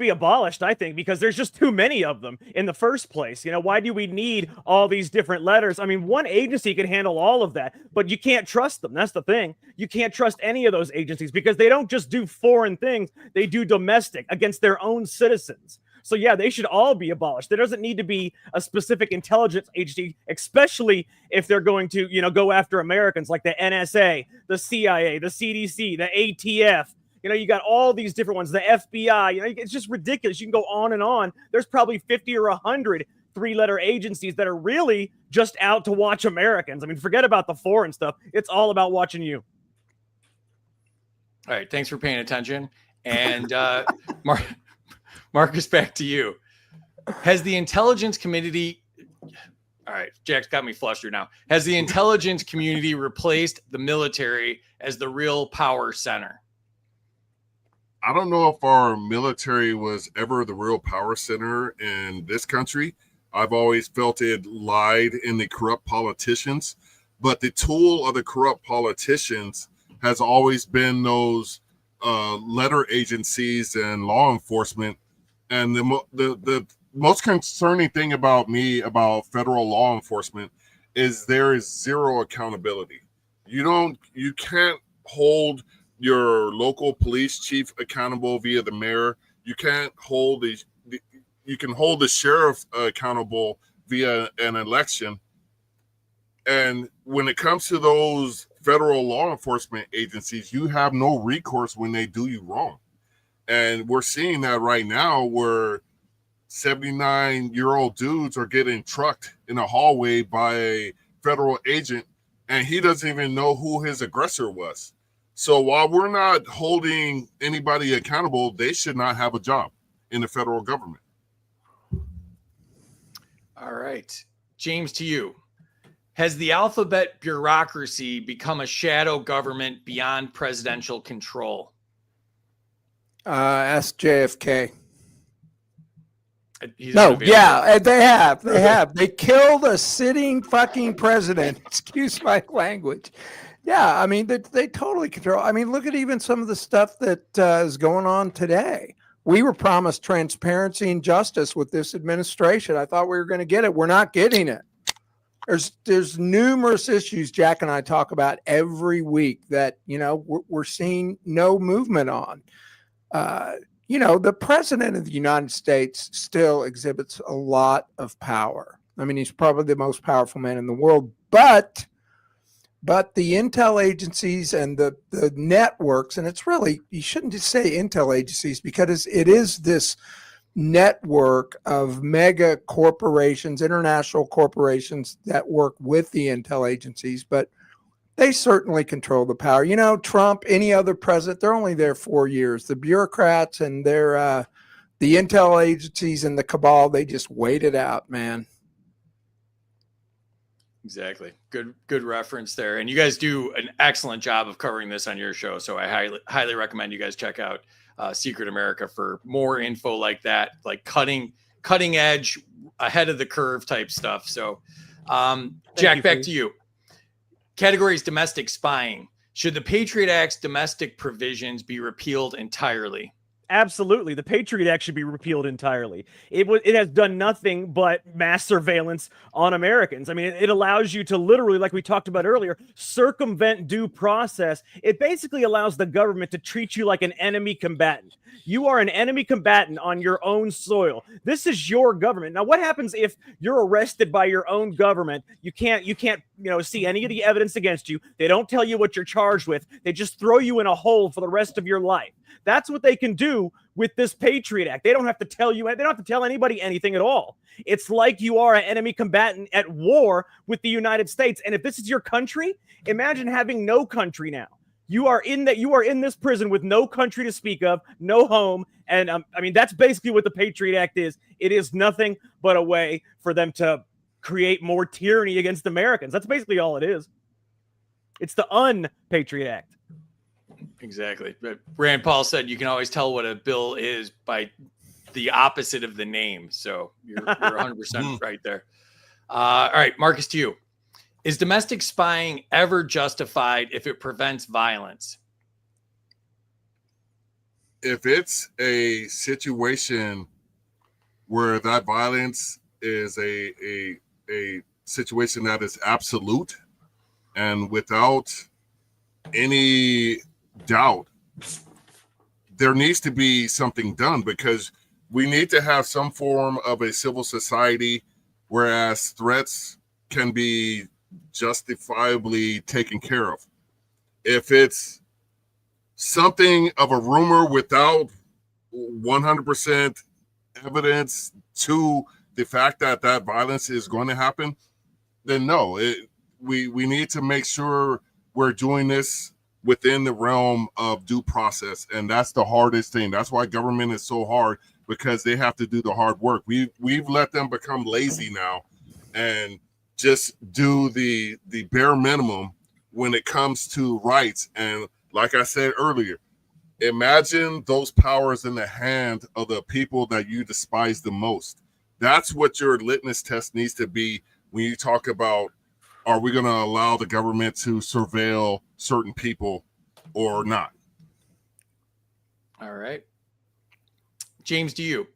abolished, I think, because there's just too many of them in the first place. Why do we need all these different letters? I mean, one agency can handle all of that, but you can't trust them. That's the thing. You can't trust any of those agencies because they don't just do foreign things. They do domestic against their own citizens. So, yeah, they should all be abolished. There doesn't need to be a specific intelligence agency, especially if they're going to, go after Americans like the NSA, the CIA, the CDC, the ATF. You got all these different ones, the FBI. It's just ridiculous. You can go on and on. There's probably 50 or 100 three-letter agencies that are really just out to watch Americans. I mean, forget about the foreign stuff. It's all about watching you. All right. Thanks for paying attention. And Marcus, back to you. Has the intelligence community... All right, Jack's got me flustered now. Has the intelligence community replaced the military as the real power center? I don't know if our military was ever the real power center in this country. I've always felt it lied in the corrupt politicians, but the tool of the corrupt politicians has always been those letter agencies and law enforcement. And the most concerning thing about federal law enforcement is there is zero accountability. You can't hold your local police chief accountable via the mayor. You can't hold you can hold the sheriff accountable via an election. And when it comes to those federal law enforcement agencies, you have no recourse when they do you wrong. And we're seeing that right now where 79-year-old dudes are getting trucked in a hallway by a federal agent, and he doesn't even know who his aggressor was. So while we're not holding anybody accountable, they should not have a job in the federal government. All right. James, to you. Has the alphabet bureaucracy become a shadow government beyond presidential control? Ask JFK. He's No, unavailable. yeah, they have. They killed a sitting fucking president. Excuse my language. Yeah, I mean, they totally control. I mean, look at even some of the stuff that is going on today. We were promised transparency and justice with this administration. I thought we were going to get it. We're not getting it. There's numerous issues Jack and I talk about every week that, you know, we're seeing no movement on. You know, the president of the United States still exhibits a lot of power. I mean, he's probably the most powerful man in the world, but the intel agencies and the networks, and it's really, you shouldn't just say intel agencies, because it is this network of mega corporations, international corporations that work with the intel agencies, but they certainly control the power. You know, Trump, any other president, they're only there 4 years. The bureaucrats and the intel agencies and the cabal, they just wait it out, man. Exactly. Good reference there. And you guys do an excellent job of covering this on your show. So I highly recommend you guys check out Secret America for more info like that, like cutting edge, ahead of the curve type stuff. So Jack, back to you. Categories: domestic spying. Should the Patriot Act's domestic provisions be repealed entirely? Absolutely. The Patriot Act should be repealed entirely. It has done nothing but mass surveillance on Americans. I mean, it allows you to literally, like we talked about earlier, circumvent due process. It basically allows the government to treat you like an enemy combatant. You are an enemy combatant on your own soil. This is your government. Now, what happens if you're arrested by your own government? You can't, see any of the evidence against you. They don't tell you what you're charged with. They just throw you in a hole for the rest of your life. That's what they can do with this Patriot Act. They don't have to tell you, they don't have to tell anybody anything at all. It's like you are an enemy combatant at war with the United States. And if this is your country, imagine having no country now. You are in this prison with no country to speak of, no home. And that's basically what the Patriot Act is. It is nothing but a way for them to create more tyranny against Americans. That's basically all it is. It's the un-Patriot Act. Exactly. But Rand Paul said you can always tell what a bill is by the opposite of the name. So you're 100% right there. All right, Marcus, to you. Is domestic spying ever justified if it prevents violence? If it's a situation where that violence is a situation that is absolute and without any doubt, there needs to be something done, because we need to have some form of a civil society, whereas threats can be justifiably taken care of. If it's something of a rumor without 100% evidence to the fact that that violence is going to happen, then no, we need to make sure we're doing this within the realm of due process. And that's the hardest thing. That's why government is so hard, because they have to do the hard work. We've let them become lazy now and just do the bare minimum when it comes to rights. And like I said earlier, imagine those powers in the hand of the people that you despise the most. That's what your litmus test needs to be when you talk about, are we going to allow the government to surveil certain people or not? All right. James, to you.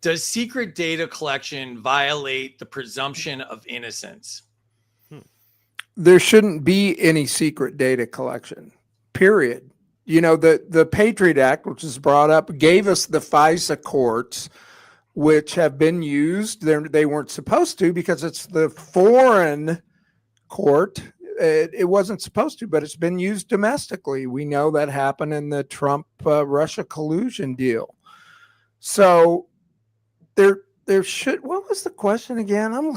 Does secret data collection violate the presumption of innocence? There shouldn't be any secret data collection, period. You know, the Patriot Act, which is brought up, gave us the FISA courts which have been used. They weren't supposed to because it's the foreign court. It wasn't supposed to, but it's been used domestically. We know that happened in the Trump Russia collusion deal. So there should. What was the question again? Oh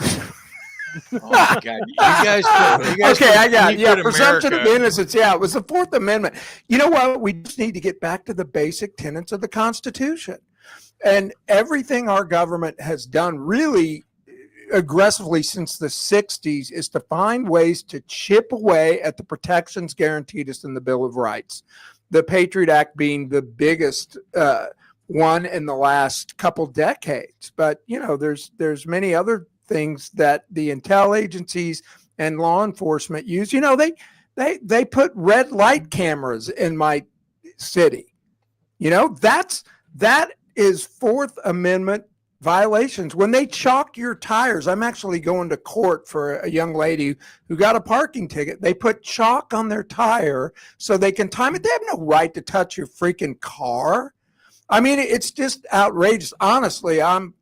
my God! You guys okay, I got it. Presumption of innocence. Yeah, it was the Fourth Amendment. You know what? We just need to get back to the basic tenets of the Constitution, and everything our government has done really aggressively since the 60s is to find ways to chip away at the protections guaranteed us in the Bill of Rights. The Patriot Act being the biggest one in the last couple decades. But, you know, there's many other things that the intel agencies and law enforcement use. You know, they put red light cameras in my city. You know, that is Fourth Amendment violations. When they chalk your tires, I'm actually going to court for a young lady who got a parking ticket. They put chalk on their tire so they can time it. They have no right to touch your freaking car. I mean, it's just outrageous. Honestly, I'm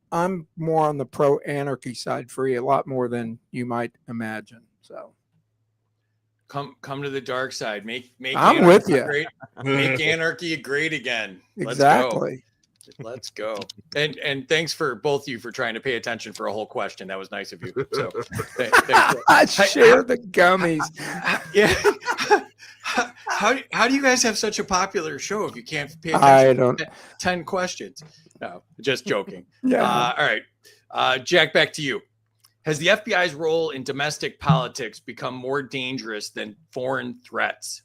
more on the pro-anarchy side, Free, a lot more than you might imagine. So come to the dark side. Make I'm with you. Great. Make anarchy great again. Exactly. Let's go. And thanks for both of you for trying to pay attention for a whole question. That was nice of you. So I share the gummies. Yeah. How do you guys have such a popular show if you can't pay attention? I don't. To 10 questions. No, just joking. Yeah. All right. Jack, back to you. Has the FBI's role in domestic politics become more dangerous than foreign threats?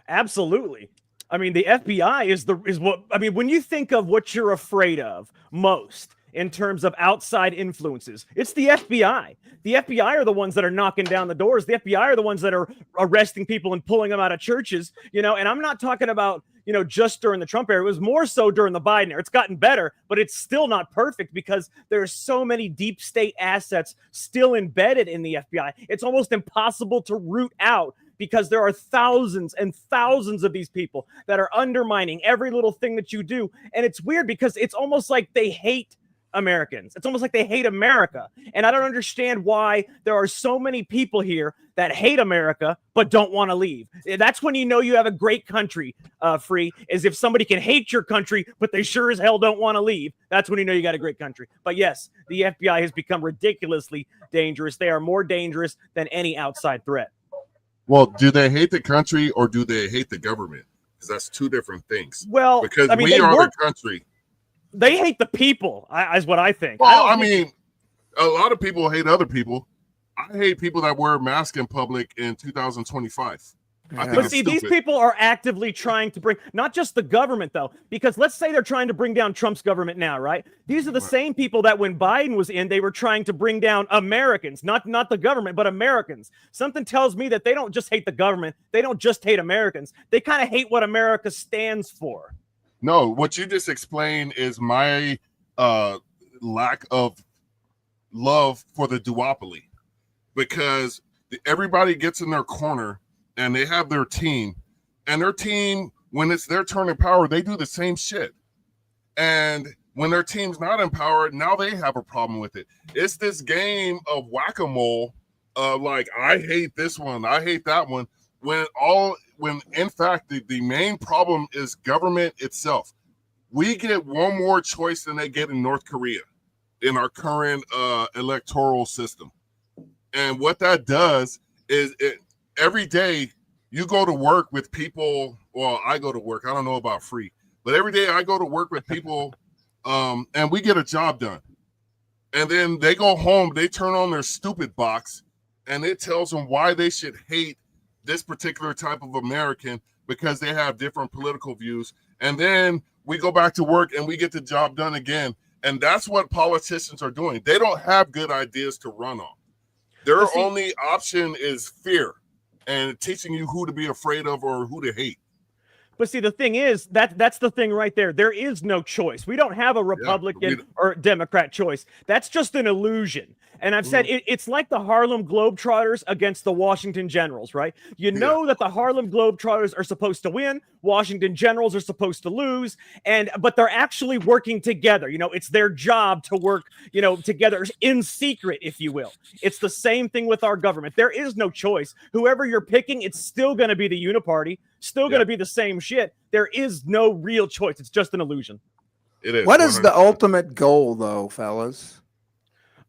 Absolutely. I mean, the FBI is what, I mean, when you think of what you're afraid of most in terms of outside influences, it's the FBI. The FBI are the ones that are knocking down the doors. The FBI are the ones that are arresting people and pulling them out of churches, you know, and I'm not talking about, you know, just during the Trump era. It was more so during the Biden era. It's gotten better, but it's still not perfect because there are so many deep state assets still embedded in the FBI. It's almost impossible to root out because there are thousands and thousands of these people that are undermining every little thing that you do. And it's weird because it's almost like they hate Americans. It's almost like they hate America. And I don't understand why there are so many people here that hate America but don't want to leave. That's when you know you have a great country, Free, is if somebody can hate your country, but they sure as hell don't want to leave. That's when you know you got a great country. But yes, the FBI has become ridiculously dangerous. They are more dangerous than any outside threat. Well, do they hate the country or do they hate the government? Because that's two different things. Well, because I mean, we are the country. They hate the people, is what I think. Well, I mean, a lot of people hate other people. I hate people that wear masks in public in 2025. But see, these people are actively trying to bring, not just the government, though, because let's say they're trying to bring down Trump's government now, right? These are the same people that when Biden was in, they were trying to bring down Americans, not the government, but Americans. Something tells me that they don't just hate the government. They don't just hate Americans. They kind of hate what America stands for. No, what you just explained is my lack of love for the duopoly, because everybody gets in their corner and they have their team, and their team, when it's their turn in power, they do the same shit. And when their team's not in power, now they have a problem with it. It's this game of whack-a-mole, like, I hate this one, I hate that one, when in fact the main problem is government itself. We get one more choice than they get in North Korea in our current electoral system. And what that does is every day you go to work with people. Well, I go to work. I don't know about Free, but every day I go to work with people and we get a job done. And then they go home, they turn on their stupid box and it tells them why they should hate this particular type of American because they have different political views. And then we go back to work and we get the job done again. And that's what politicians are doing. They don't have good ideas to run on. Their only option is fear and teaching you who to be afraid of or who to hate. But see, the thing is that's the thing right there. There is no choice. We don't have a Republican or Democrat choice. That's just an illusion. And I've said it's like the Harlem Globetrotters against the Washington Generals, right? You know that the Harlem Globetrotters are supposed to win, Washington Generals are supposed to lose, but they're actually working together. You know, it's their job to work, you know, together in secret, if you will. It's the same thing with our government. There is no choice. Whoever you're picking, it's still going to be the uniparty, still going to be the same shit. There is no real choice. It's just an illusion. It is. What is the ultimate goal, though, fellas?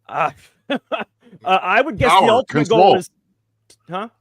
I would guess Power, the ultimate control. goal is, Power.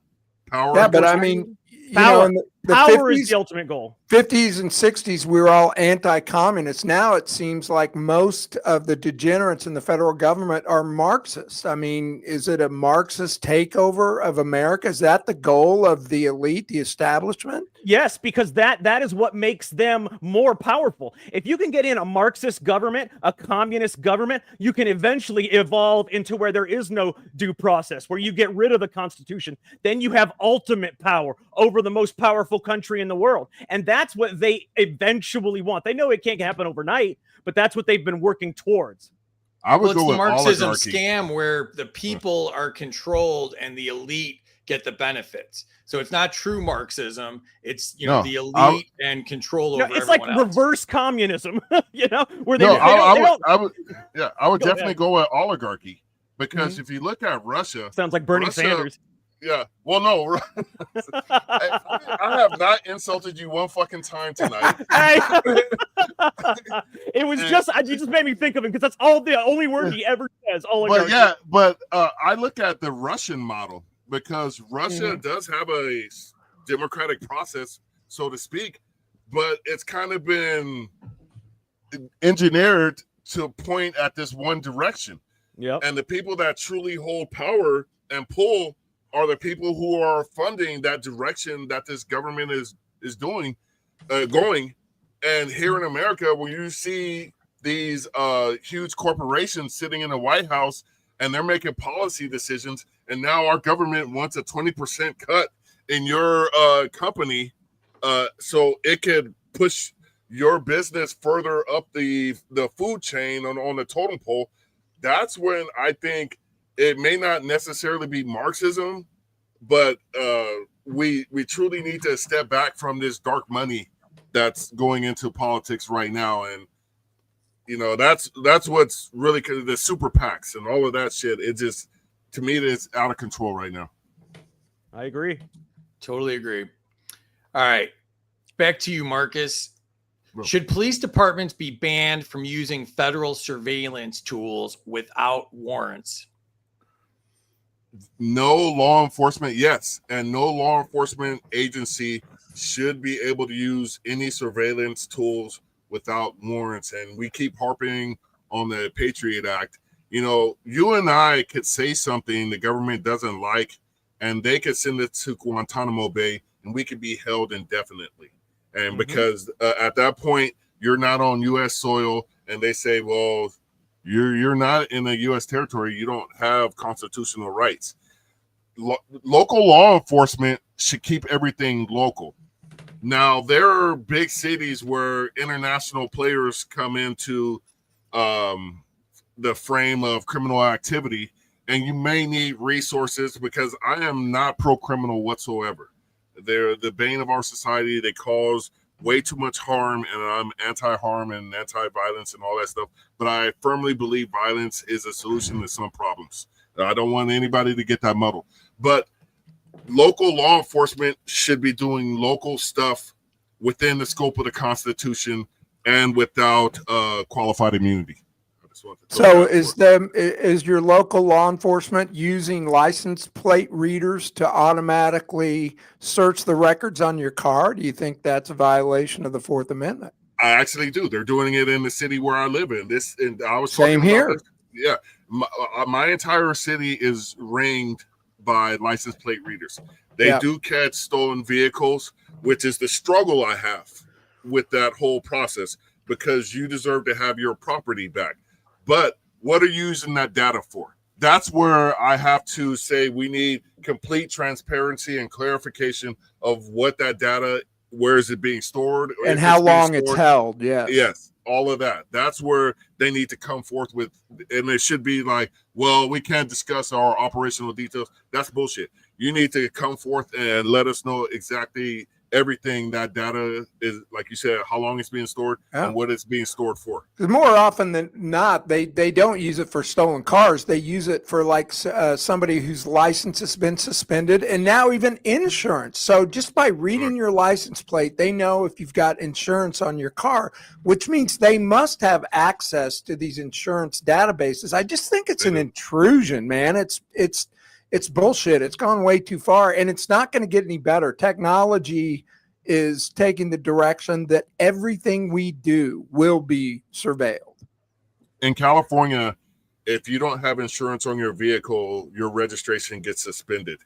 Yeah, but I mean, you Power. know, in the power 50s, is the ultimate goal. 50s and 60s, we were all anti-communist. Now it seems like most of the degenerates in the federal government are Marxists. I mean, is it a Marxist takeover of America? Is that the goal of the elite, the establishment? Yes, because that is what makes them more powerful. If you can get in a Marxist government, a communist government, you can eventually evolve into where there is no due process, where you get rid of the Constitution. Then you have ultimate power over the most powerful country in the world. And that's what they eventually want. They know it can't happen overnight, but that's what they've been working towards. I would Well, it's go the with Marxism oligarchy. scam where the people are controlled and the elite get the benefits. So it's not true Marxism. It's the elite and control over It's like everyone else. reverse communism, where they, I would definitely go with oligarchy because if you look at Russia, sounds like Bernie Russia, Sanders. Yeah. Well, no, I have not insulted you one fucking time tonight. It was you just made me think of him because that's the only word he ever says. Oligarchy. But I look at the Russian model because Russia does have a democratic process, so to speak, but it's kind of been engineered to point at this one direction. Yeah. And the people that truly hold power and pull are the people who are funding that direction that this government is going. And here in America, when you see these huge corporations sitting in the White House and they're making policy decisions, and now our government wants a 20% cut in your company so it could push your business further up the food chain on the totem pole, that's when I think it may not necessarily be Marxism, but we truly need to step back from this dark money that's going into politics right now. And, that's what's really the super PACs and all of that shit. It just, to me, it's out of control right now. I agree. Totally agree. All right. Back to you, Marcus. Bro. Should police departments be banned from using federal surveillance tools without warrants? No law enforcement, yes. And no law enforcement agency should be able to use any surveillance tools without warrants. And we keep harping on the Patriot Act. You and I could say something the government doesn't like, and they could send it to Guantanamo Bay, and we could be held indefinitely. And because at that point, you're not on U.S. soil, and they say, well, you're not in a U.S. territory. You don't have constitutional rights. Local law enforcement should keep everything local. Now, there are big cities where international players come into the frame of criminal activity, and you may need resources because I am not pro-criminal whatsoever. They're the bane of our society. They cause way too much harm, and I'm anti-harm and anti-violence and all that stuff. But I firmly believe violence is a solution to some problems. I don't want anybody to get that muddled. But local law enforcement should be doing local stuff within the scope of the Constitution and without qualified immunity. So is your local law enforcement using license plate readers to automatically search the records on your car? Do you think that's a violation of the Fourth Amendment? I actually do. They're doing it in the city where I live in. I was Same talking here. about this. Yeah, my entire city is ringed by license plate readers. They do catch stolen vehicles, which is the struggle I have with that whole process, because you deserve to have your property back. But what are you using that data for? That's where I have to say we need complete transparency and clarification of what that data where is it being stored, or And if how it's being long it's stored. held. Yes. Yes, all of that. That's where they need to come forth with, and it should be like, well, we can't discuss our operational details. That's bullshit. You need to come forth and let us know exactly everything that data is, like you said, how long it's being stored and what it's being stored for. 'Cause more often than not, they don't use it for stolen cars. They use it for like somebody whose license has been suspended, and now even insurance. So just by reading your license plate, they know if you've got insurance on your car, which means they must have access to these insurance databases. I just think it's an intrusion, man. It's bullshit. It's gone way too far, and it's not going to get any better. Technology is taking the direction that everything we do will be surveilled. In California, if you don't have insurance on your vehicle, your registration gets suspended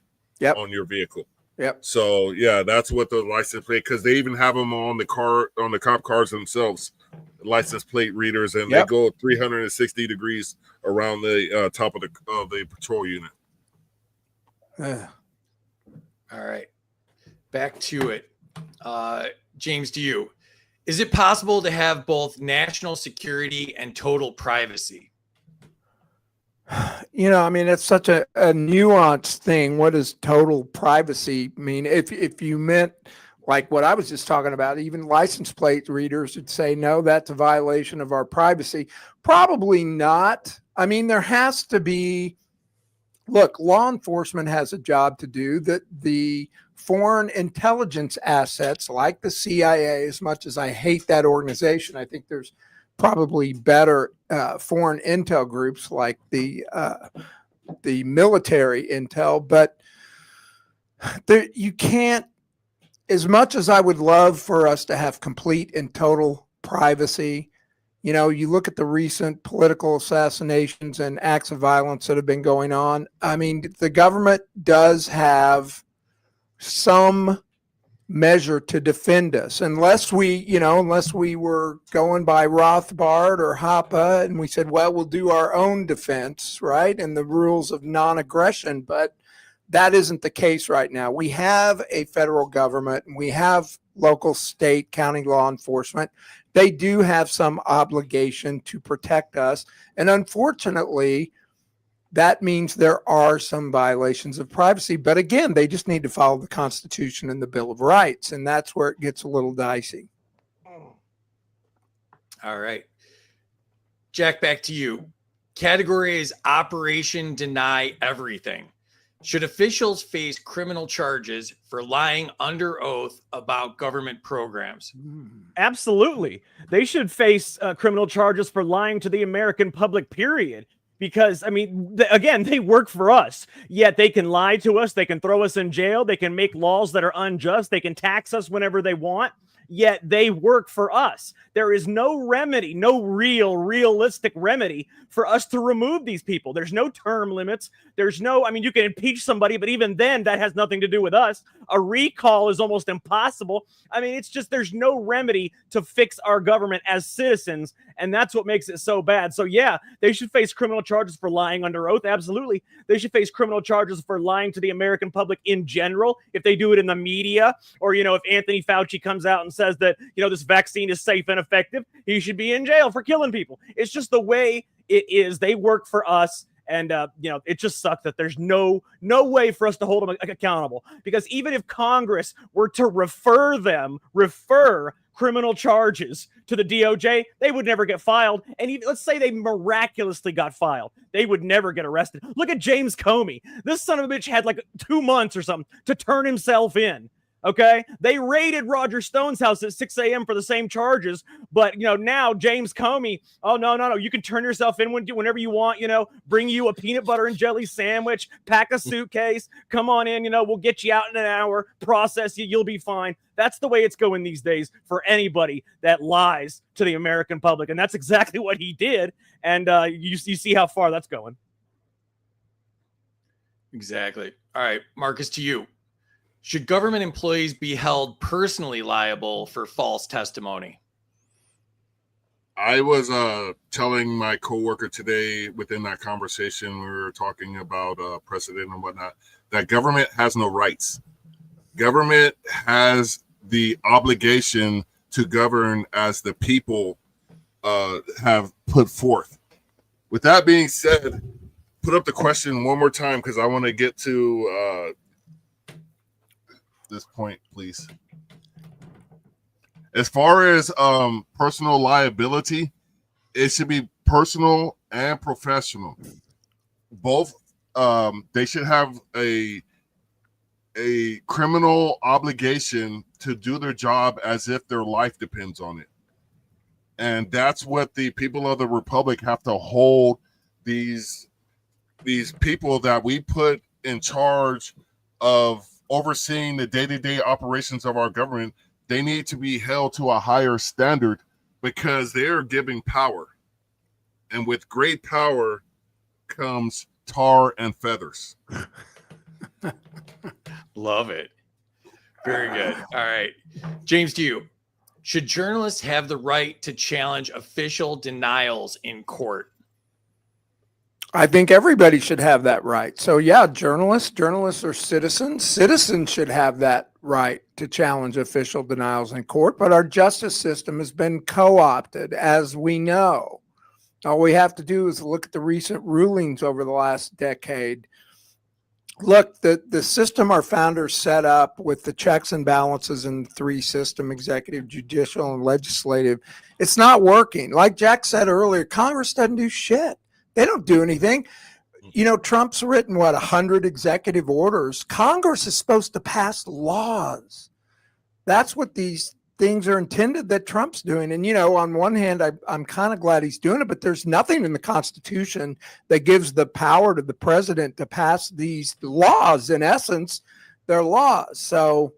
on your vehicle. Yep. So yeah, that's what the license plate, because they even have them on the cop cars themselves, license plate readers, and they go 360 degrees around the top of the patrol unit. All right, back to it. James, to you. Is it possible to have both national security and total privacy? You know, I mean, it's such a nuanced thing. What does total privacy mean? If you meant like what I was just talking about, even license plate readers would say, no, that's a violation of our privacy. Probably not. I mean, there has to be, look, law enforcement has a job to do. That the foreign intelligence assets like the CIA, as much as I hate that organization, I think there's probably better foreign intel groups like the military intel, but you can't, as much as I would love for us to have complete and total privacy, you know, you look at the recent political assassinations and acts of violence that have been going on. I mean, the government does have some measure to defend us, unless we were going by Rothbard or Hoppe and we said, well, we'll do our own defense, right? And the rules of non-aggression, but that isn't the case right now. We have a federal government and we have local, state, county law enforcement. They do have some obligation to protect us. And unfortunately, that means there are some violations of privacy. But again, they just need to follow the Constitution and the Bill of Rights. And that's where it gets a little dicey. All right. Jack, back to you. Category is Operation Deny Everything. Should officials face criminal charges for lying under oath about government programs? Absolutely. They should face criminal charges for lying to the American public, period. Because, I mean, again, they work for us, yet they can lie to us. They can throw us in jail. They can make laws that are unjust. They can tax us whenever they want, yet they work for us. There is no remedy, no realistic remedy for us to remove these people. There's no term limits. There's no, I mean, you can impeach somebody, but even then, that has nothing to do with us. A recall is almost impossible. I mean, it's just, there's no remedy to fix our government as citizens, and that's what makes it so bad. So yeah, they should face criminal charges for lying under oath. Absolutely. They should face criminal charges for lying to the American public in general. If they do it in the media, or, you know, if Anthony Fauci comes out and says that, you know, this vaccine is safe and effective, he should be in jail for killing people. It's just the way it is. They work for us. And, you know, it just sucks that there's no way for us to hold them accountable, because even if Congress were to refer criminal charges to the DOJ, they would never get filed. And even, let's say they miraculously got filed, they would never get arrested. Look at James Comey. This son of a bitch had like 2 months or something to turn himself in. Okay, they raided Roger Stone's house at 6 a.m. for the same charges, but, you know, now James Comey, oh, no, you can turn yourself in whenever you want, you know, bring you a peanut butter and jelly sandwich, pack a suitcase, come on in, you know, we'll get you out in an hour, process you, you'll be fine. That's the way it's going these days for anybody that lies to the American public, and that's exactly what he did, and you see how far that's going. Exactly. All right, Marcus, to you. Should government employees be held personally liable for false testimony? I was telling my coworker today within that conversation, we were talking about precedent and whatnot, that government has no rights. Government has the obligation to govern as the people have put forth. With that being said, put up the question one more time because I want to get to this point, please. As far as personal liability, it should be personal and professional. Both they should have a criminal obligation to do their job as if their life depends on it. And that's what the people of the Republic have to hold these people that we put in charge of overseeing the day-to-day operations of our government. They need to be held to a higher standard because they are giving power. And with great power comes tar and feathers. Love it. Very good. All right. James, to you. Should journalists have the right to challenge official denials in court? I think everybody should have that right. So yeah, journalists are citizens. Citizens should have that right to challenge official denials in court, but our justice system has been co-opted, as we know. All we have to do is look at the recent rulings over the last decade. Look, the system our founders set up with the checks and balances in the three system, executive, judicial, and legislative, it's not working. Like Jack said earlier, Congress doesn't do shit. They don't do anything. You know, Trump's written, 100 executive orders. Congress is supposed to pass laws. That's what these things are intended that Trump's doing. And, you know, on one hand, I'm kind of glad he's doing it, but there's nothing in the Constitution that gives the power to the president to pass these laws. In essence, they're laws. So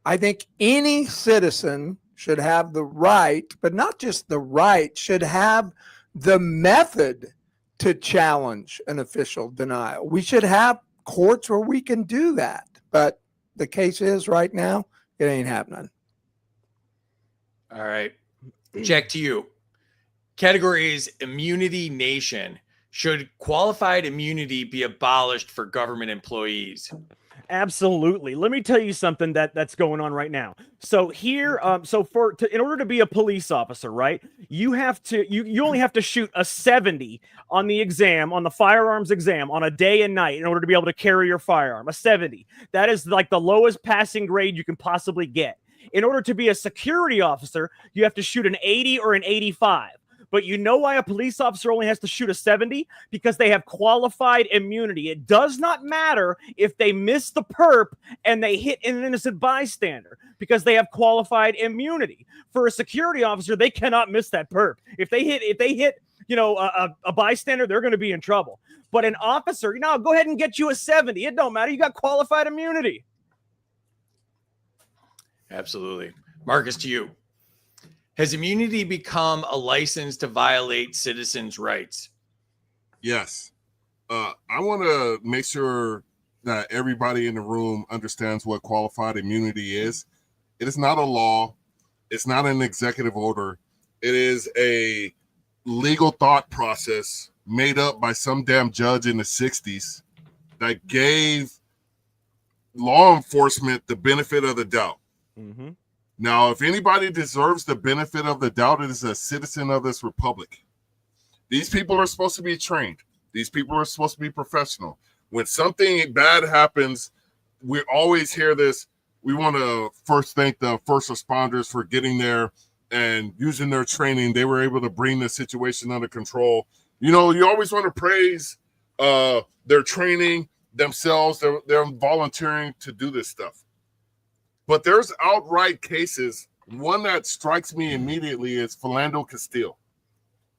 I think any citizen should have the right, but not just the right, should have the method to challenge an official denial. We should have courts where we can do that. But the case is right now, it ain't happening. All right. Jack, to you. Category is immunity nation. Should qualified immunity be abolished for government employees? Absolutely. Let me tell you something that's going on right now. So here, in order to be a police officer, right, you only have to shoot a 70 on the exam, on the firearms exam, on a day and night in order to be able to carry your firearm. A 70. That is like the lowest passing grade you can possibly get. In order to be a security officer, you have to shoot an 80 or an 85. But you know why a police officer only has to shoot a 70? Because they have qualified immunity. It does not matter if they miss the perp and they hit an innocent bystander because they have qualified immunity. For a security officer, they cannot miss that perp. If they hit, a bystander, they're going to be in trouble. But an officer, go ahead and get you a 70. It don't matter. You got qualified immunity. Absolutely. Marcus, to you. Has immunity become a license to violate citizens' rights? Yes. I want to make sure that everybody in the room understands what qualified immunity is. It is not a law. It's not an executive order. It is a legal thought process made up by some damn judge in the 60s that gave law enforcement the benefit of the doubt. Mm-hmm. Now, if anybody deserves the benefit of the doubt, it is a citizen of this republic. These people are supposed to be trained. These people are supposed to be professional. When something bad happens, we always hear this. We want to first thank the first responders for getting there and using their training. They were able to bring the situation under control. You know, you always want to praise their training, themselves. They're volunteering to do this stuff. But there's outright cases. One that strikes me immediately is Philando Castile,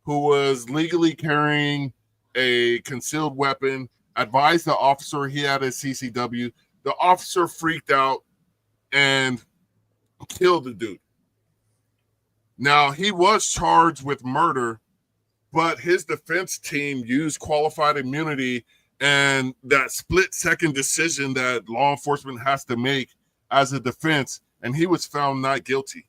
who was legally carrying a concealed weapon, advised the officer he had a CCW. The officer freaked out and killed the dude. Now, he was charged with murder, but his defense team used qualified immunity and that split-second decision that law enforcement has to make as a defense, and he was found not guilty.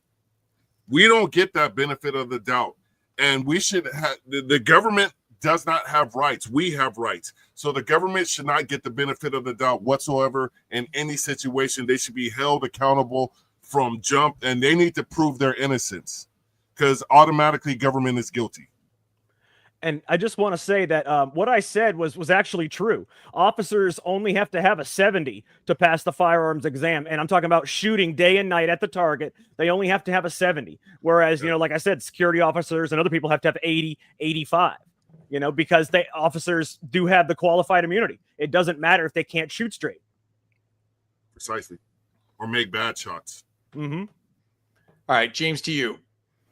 We don't get that benefit of the doubt, and we should have. The government does not have rights. We have rights. So the government should not get the benefit of the doubt whatsoever in any situation. They should be held accountable from jump, and they need to prove their innocence because automatically government is guilty. And I just want to say that what I said was actually true. Officers only have to have a 70 to pass the firearms exam. And I'm talking about shooting day and night at the target. They only have to have a 70. Whereas, like I said, security officers and other people have to have 80, 85, because officers do have the qualified immunity. It doesn't matter if they can't shoot straight. Precisely. Or make bad shots. Mm-hmm. All right, James, to you.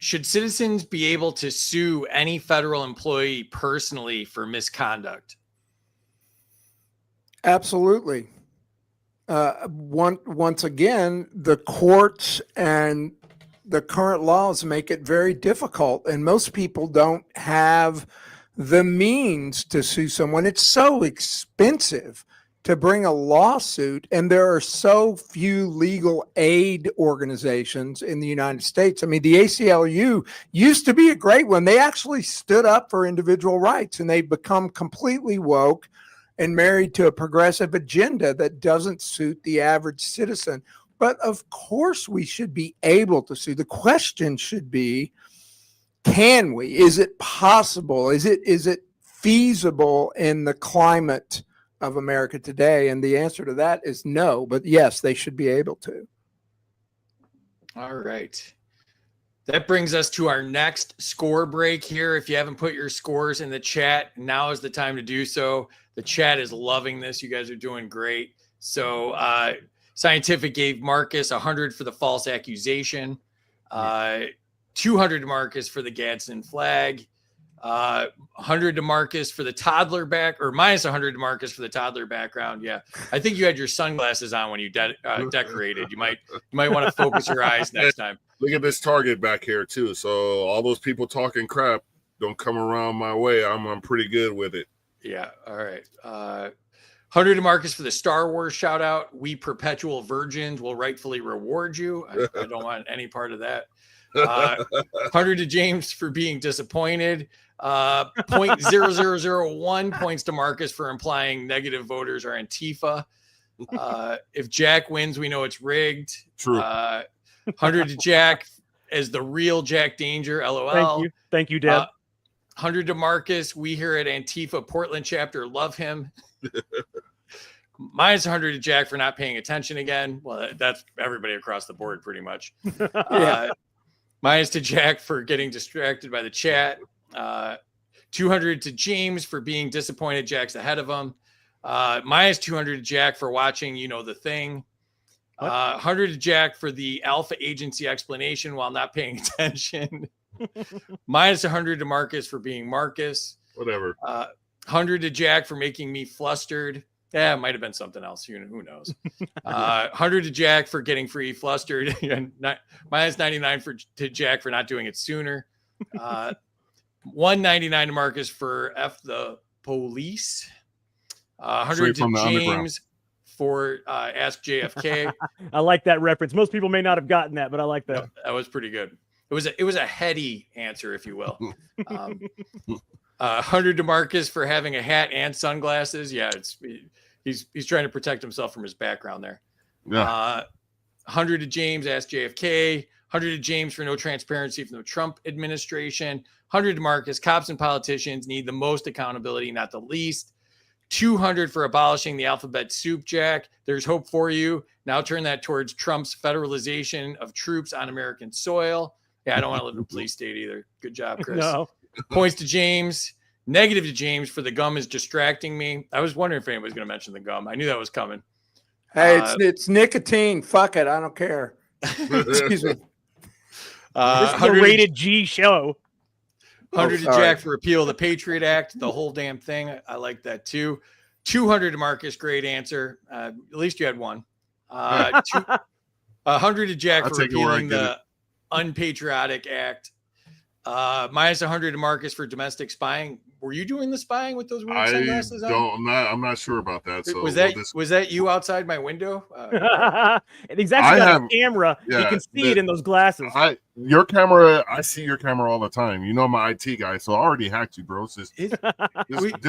Should citizens be able to sue any federal employee personally for misconduct? Absolutely. Once again, the courts and the current laws make it very difficult, and most people don't have the means to sue someone. It's so expensive to bring a lawsuit, and there are so few legal aid organizations in the United States. I mean, the ACLU used to be a great one. They actually stood up for individual rights, and they've become completely woke and married to a progressive agenda that doesn't suit the average citizen. But of course we should be able to sue. The question should be, can we? Is it possible? Is it feasible in the climate of America today? And the answer to that is no, but yes, they should be able to. All right. That brings us to our next score break here. If you haven't put your scores in the chat, now is the time to do so. The chat is loving this. You guys are doing great. So Scientific gave Marcus 100 for the false accusation, 200 to Marcus for the Gadsden flag, 100 to Marcus for the toddler back, or minus 100 to Marcus for the toddler background. Yeah, I think you had your sunglasses on when you decorated. You might want to focus your eyes next time. Look at this target back here too. So all those people talking crap don't come around my way. I'm pretty good with it. Yeah. All right. 100 to Marcus for the Star Wars shout out. We perpetual virgins will rightfully reward you. I don't want any part of that. 100 to James for being disappointed. 0.0001 points to Marcus for implying negative voters are Antifa. If Jack wins, we know it's rigged. True. 100 to Jack as the real Jack Danger. LOL. Thank you, Deb. 100 to Marcus. We here at Antifa Portland chapter love him. Minus 100 to Jack for not paying attention again. Well, that's everybody across the board pretty much. Minus to Jack for getting distracted by the chat. 200 to James for being disappointed Jack's ahead of him. Minus 200 to Jack for watching The Thing. 100 to Jack for the Alpha Agency explanation while not paying attention. Minus 100 to Marcus for being Marcus. Whatever. 100 to Jack for making me flustered. Yeah, it might have been something else. Who knows? 100 to Jack for getting free flustered. Minus 99 to Jack for not doing it sooner. 199 to Marcus for F the police. 100 to James for Ask JFK. I like that reference. Most people may not have gotten that, but I like that. That was pretty good. It was a heady answer, if you will. 100 to Marcus for having a hat and sunglasses. Yeah, he's trying to protect himself from his background there. Yeah. 100 to James, Ask JFK. 100 to James for no transparency from the Trump administration. 100 to Marcus, cops and politicians need the most accountability, not the least. 200 for abolishing the alphabet soup, Jack. There's hope for you. Now turn that towards Trump's federalization of troops on American soil. Yeah, I don't want to live in a police state either. Good job, Chris. No. Points to James. Negative to James for the gum is distracting me. I was wondering if anybody was going to mention the gum. I knew that was coming. Hey, it's nicotine. Fuck it. I don't care. Excuse me. This is a rated G show. 100 to Jack for repeal of the Patriot Act. The whole damn thing. I like that too. 200 to Marcus. Great answer. At least you had one. 100 to Jack for repealing the Unpatriotic Act. Minus 100 to Marcus for domestic spying. Were you doing the spying with those weird sunglasses on? I'm not sure about that. So was that you outside my window? He's actually got a camera. You can see it in those glasses. Your camera, I see your camera all the time. You know I'm an IT guy, so I already hacked you, bro. Just do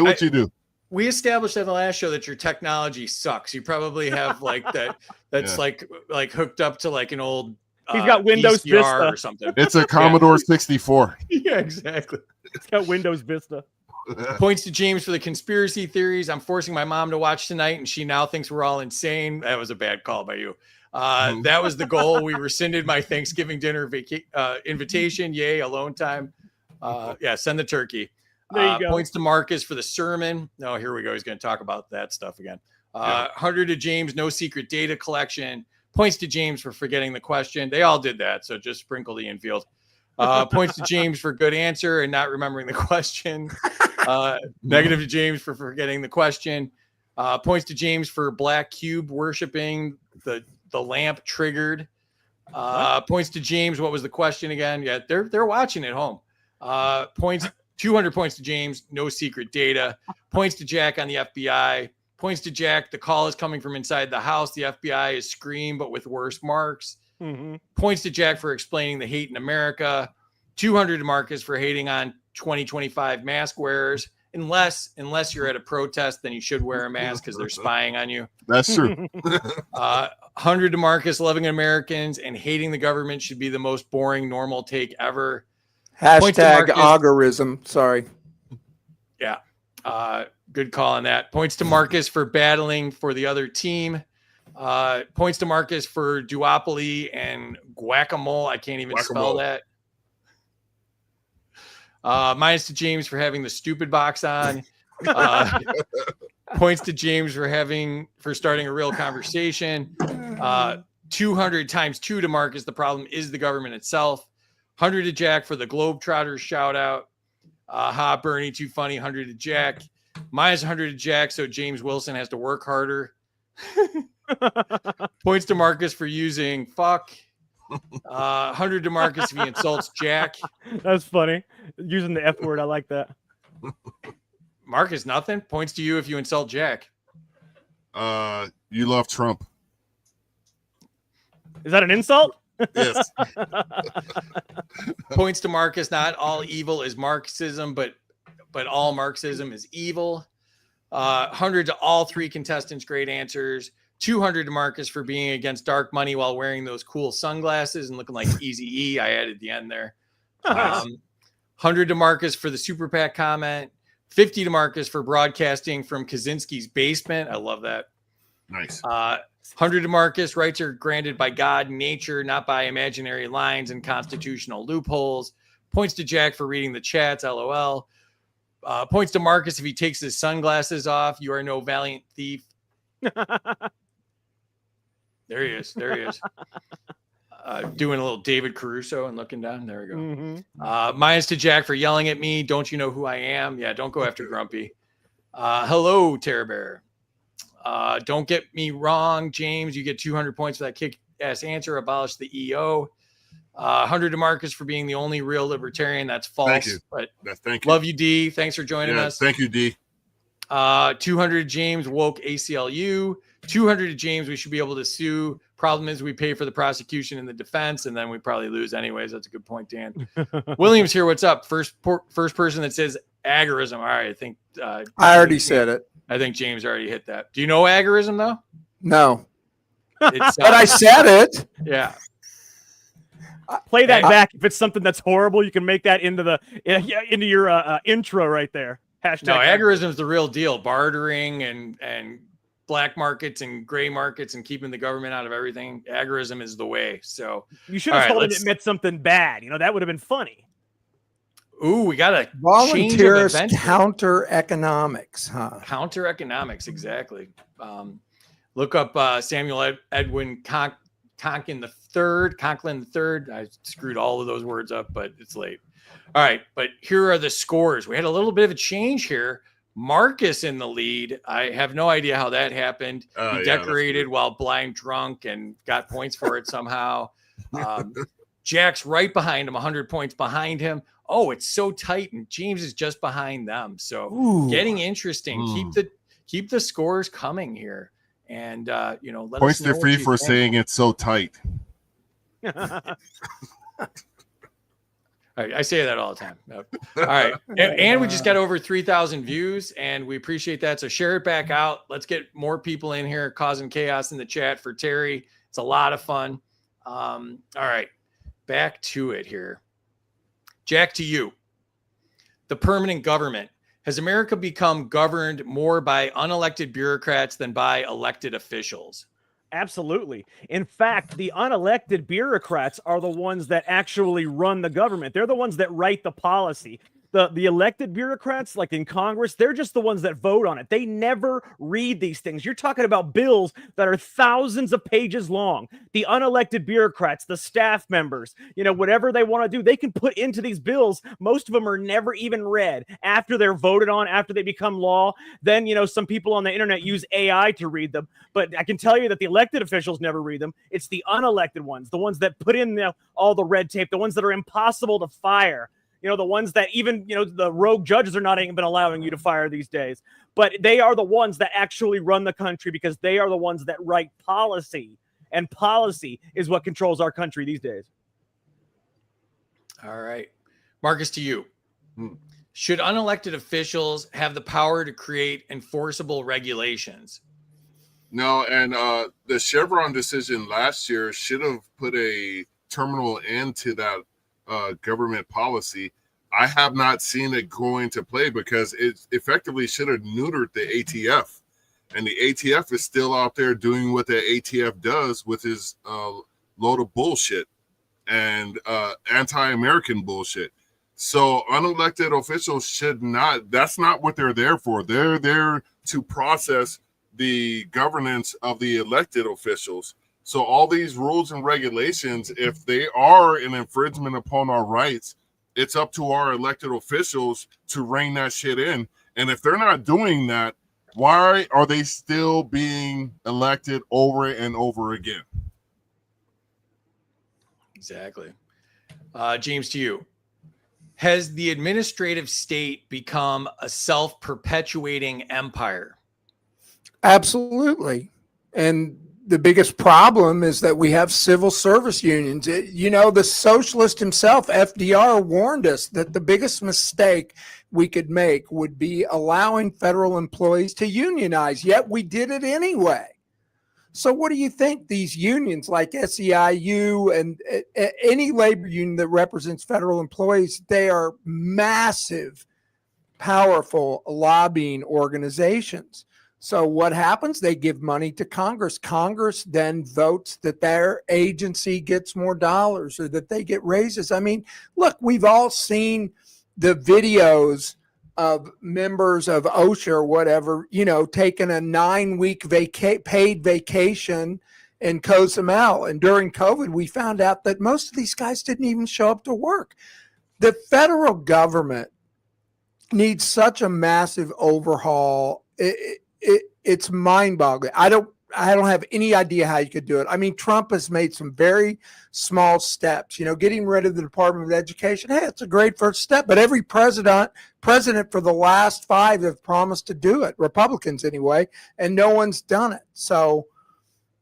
what you do. We established in the last show that your technology sucks. You probably have like that. That's like hooked up to like an old He's got Windows VCR Vista or something. It's a Commodore 64. Yeah, exactly. He's got Windows Vista. Points to James for the conspiracy theories. I'm forcing my mom to watch tonight, and she now thinks we're all insane. That was a bad call by you. That was the goal. We rescinded my Thanksgiving dinner invitation. Yay, alone time. Yeah, send the turkey. There you go. Points to Marcus for the sermon. No, here we go. He's going to talk about that stuff again. 100 to James, no secret data collection. Points to James for forgetting the question. They all did that, so just sprinkle the infield. Points to James for good answer and not remembering the question. Negative to James for forgetting the question. Points to James for black cube worshiping the lamp triggered. Points to James. What was the question again? Yeah, they're watching at home. Points 200 points to James. No secret data. Points to Jack on the FBI. Points to Jack. The call is coming from inside the house. The FBI is Scream, but with worse marks. Mm-hmm. Points to Jack for explaining the hate in America. 200 to Marcus for hating on 2025 mask wearers. Unless you're at a protest, then you should wear a mask because they're spying on you. That's true. 100 to Marcus, loving Americans and hating the government should be the most boring normal take ever. Points to Hashtag Marcus. augurism. Sorry. Yeah. Good call on that. Points to Marcus for battling for the other team. Points to Marcus for duopoly and guacamole. I can't even spell that. Minus to James for having the stupid box on. Points to James for starting a real conversation. 200 times 2 to Marcus. The problem is the government itself. 100 to Jack for the Globetrotters shout out. Bernie, too funny. 100 to Jack. Minus 100 to Jack, so James Wilson has to work harder. Points to Marcus for using fuck. 100 to Marcus if he insults Jack. That's funny. Using the F word. I like that. Marcus, nothing. Points to you if you insult Jack. You love Trump. Is that an insult? Yes. Points to Marcus. Not all evil is Marxism, but all Marxism is evil. 100 to all three contestants. Great answers. 200 to Marcus for being against dark money while wearing those cool sunglasses and looking like Eazy-E. I added the end there. 100 to Marcus for the Super PAC comment. 50 to Marcus for broadcasting from Kaczynski's basement. I love that. Nice. 100 to Marcus. Rights are granted by God and nature, not by imaginary lines and constitutional loopholes. Points to Jack for reading the chats. LOL. Points to Marcus if he takes his sunglasses off. You are no valiant thief. There he is. Doing a little David Caruso and looking down. There we go. Mm-hmm. Minus to Jack for yelling at me. Don't you know who I am? Yeah, don't go after Grumpy. Hello, Terror Bear. Don't get me wrong, James. You get 200 points for that kick-ass answer. Abolish the EO. 100 to Marcus for being the only real libertarian. That's false. Thank you. But Thank you. love you, D. Thanks for joining us. Thank you, D. 200 James woke ACLU. 200 to James, we should be able to sue. Problem is we pay for the prosecution and the defense, and then we probably lose anyways. That's a good point, Dan. Williams here. What's up? First person that says agorism. All right, I think I already said it. I think James already hit that. Do you know agorism though? No, It's, but I said it. Yeah. Play that back. If it's something that's horrible, you can make that into your intro right there. Hashtag No, agorism is the real deal. Bartering and black markets and gray markets and keeping the government out of everything. Agorism is the way. So you should have all told right, him it meant something bad. That would have been funny. Ooh, we got a Volunteerist counter economics, huh? Counter economics, exactly. Look up Samuel Edwin Conklin the third. I screwed all of those words up, but it's late. All right, but here are the scores. We had a little bit of a change here. Marcus in the lead. I have no idea how that happened. He decorated while blind drunk and got points for it somehow. Jack's right behind him, 100 points behind him. Oh, it's so tight, and James is just behind them. So getting interesting. Keep the scores coming here, and let points us know to free for saying it's so tight. All right, I say that all the time. All right, and we just got over 3,000 views, and we appreciate that. So share it back out. Let's get more people in here causing chaos in the chat for Terry. It's a lot of fun. All right, back to it here. Jack, to you. The permanent government. Has America become governed more by unelected bureaucrats than by elected officials? Absolutely. In fact, the unelected bureaucrats are the ones that actually run the government. They're the ones that write the policy. The elected bureaucrats, like in Congress, they're just the ones that vote on it. They never read these things. You're talking about bills that are thousands of pages long. The unelected bureaucrats, the staff members, whatever they want to do, they can put into these bills. Most of them are never even read after they're voted on, after they become law. Then, some people on the internet use AI to read them. But I can tell you that the elected officials never read them. It's the unelected ones, the ones that put in all the red tape, the ones that are impossible to fire. The ones that even, the rogue judges are not even allowing you to fire these days. But they are the ones that actually run the country because they are the ones that write policy. And policy is what controls our country these days. All right. Marcus, to you. Should unelected officials have the power to create enforceable regulations? No, and the Chevron decision last year should have put a terminal end to that government policy. I have not seen it go into play because it effectively should have neutered the ATF. And the ATF is still out there doing what the ATF does with his load of bullshit and anti-American bullshit. So unelected officials should not, that's not what they're there for. They're there to process the governance of the elected officials. So all these rules and regulations, if they are an infringement upon our rights, it's up to our elected officials to rein that shit in. And if they're not doing that, why are they still being elected over and over again? Exactly. James, to you. Has the administrative state become a self-perpetuating empire? Absolutely. And the biggest problem is that we have civil service unions. The socialist himself, FDR, warned us that the biggest mistake we could make would be allowing federal employees to unionize, yet we did it anyway. So what do you think these unions like SEIU and any labor union that represents federal employees, they are massive, powerful lobbying organizations. So what happens? They give money to Congress. Congress then votes that their agency gets more dollars or that they get raises. I mean, look, we've all seen the videos of members of OSHA or whatever, taking a 9-week paid vacation in Cozumel. And during COVID, we found out that most of these guys didn't even show up to work. The federal government needs such a massive overhaul. It's mind-boggling. I don't have any idea how you could do it. I mean, Trump has made some very small steps, getting rid of the Department of Education. Hey, it's a great first step, but every president for the last 5 have promised to do it, Republicans anyway, and no one's done it. So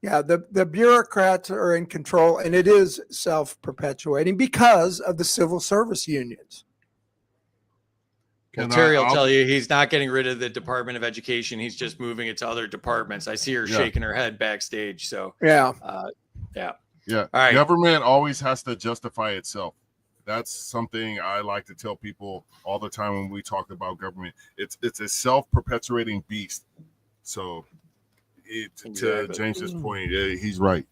yeah, the bureaucrats are in control, and it is self-perpetuating because of the civil service unions. Well, Terry will tell you he's not getting rid of the Department of Education. He's just moving it to other departments. I see her shaking her head backstage. So yeah. All right. Government always has to justify itself. That's something I like to tell people all the time when we talk about government. It's a self-perpetuating beast. So to James's point, he's right.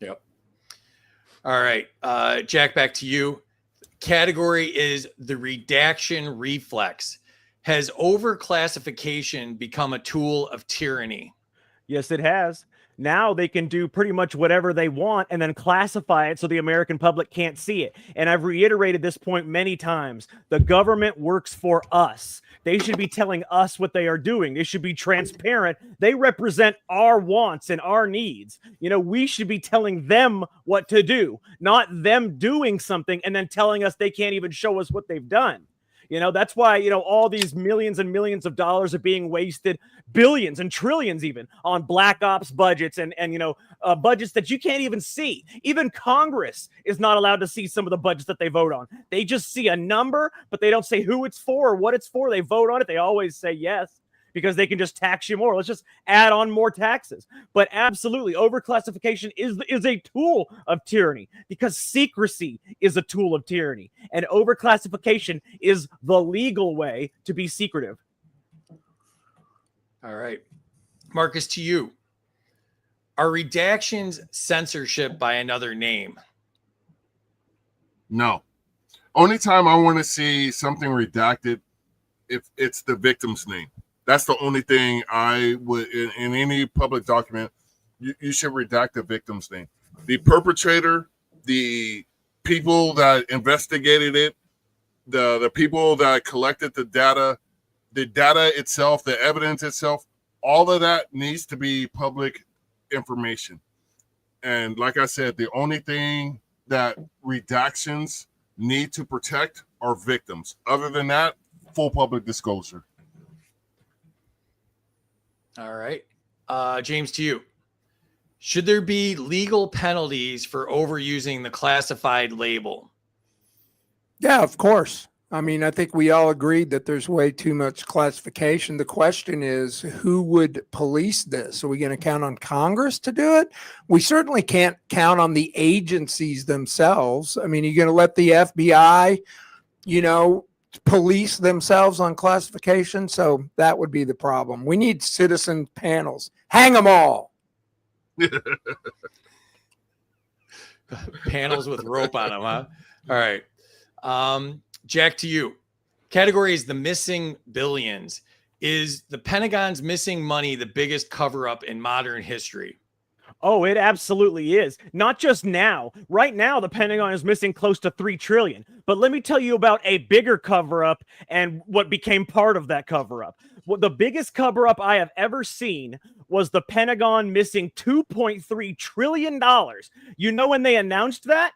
Yep. All right, Jack, back to you. Category is the redaction reflex. Has overclassification become a tool of tyranny? Yes, it has. Now they can do pretty much whatever they want and then classify it so the American public can't see it. And I've reiterated this point many times. The government works for us. They should be telling us what they are doing. They should be transparent. They represent our wants and our needs. We should be telling them what to do, not them doing something and then telling us they can't even show us what they've done. That's why, all these millions and millions of dollars are being wasted, billions and trillions even, on black ops budgets and budgets that you can't even see. Even Congress is not allowed to see some of the budgets that they vote on. They just see a number, but they don't say who it's for or what it's for. They vote on it. They always say yes, because they can just tax you more. Let's just add on more taxes. But absolutely, overclassification is a tool of tyranny because secrecy is a tool of tyranny. And overclassification is the legal way to be secretive. All right. Marcus, to you. Are redactions censorship by another name? No. Only time I want to see something redacted if it's the victim's name. That's the only thing I would in any public document. You should redact the victim's name. The perpetrator, the people that investigated it, the people that collected the data itself, the evidence itself, all of that needs to be public information. And like I said, the only thing that redactions need to protect are victims. Other than that, full public disclosure. All right. James, to you. Should there be legal penalties for overusing the classified label? Yeah, of course. I mean, I think we all agreed that there's way too much classification. The question is, who would police this? Are we going to count on Congress to do it? We certainly can't count on the agencies themselves. I mean, you're going to let the FBI, police themselves on classification? So that would be the problem. We need citizen panels. Hang them all. Panels with rope on them, huh? All right. Jack, to you. Category is the missing billions. Is the Pentagon's missing money the biggest cover-up in modern history? Oh, it absolutely is. Not just now. Right now, the Pentagon is missing close to $3 trillion. But let me tell you about a bigger cover-up and what became part of that cover-up. Well, the biggest cover-up I have ever seen was the Pentagon missing $2.3 trillion. You know when they announced that?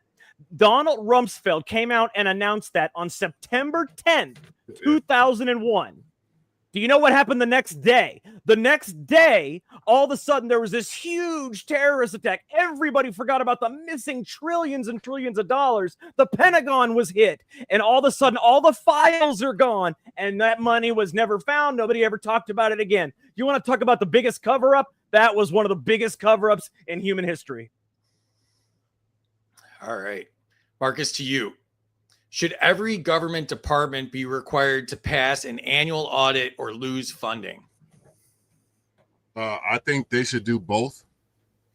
Donald Rumsfeld came out and announced that on September 10th, 2001. Do you know what happened the next day? The next day, all of a sudden, there was this huge terrorist attack. Everybody forgot about the missing trillions and trillions of dollars. The Pentagon was hit. And all of a sudden, all the files are gone. And that money was never found. Nobody ever talked about it again. You want to talk about the biggest cover-up? That was one of the biggest cover-ups in human history. All right. Marcus, to you. Should every government department be required to pass an annual audit or lose funding? I think they should do both.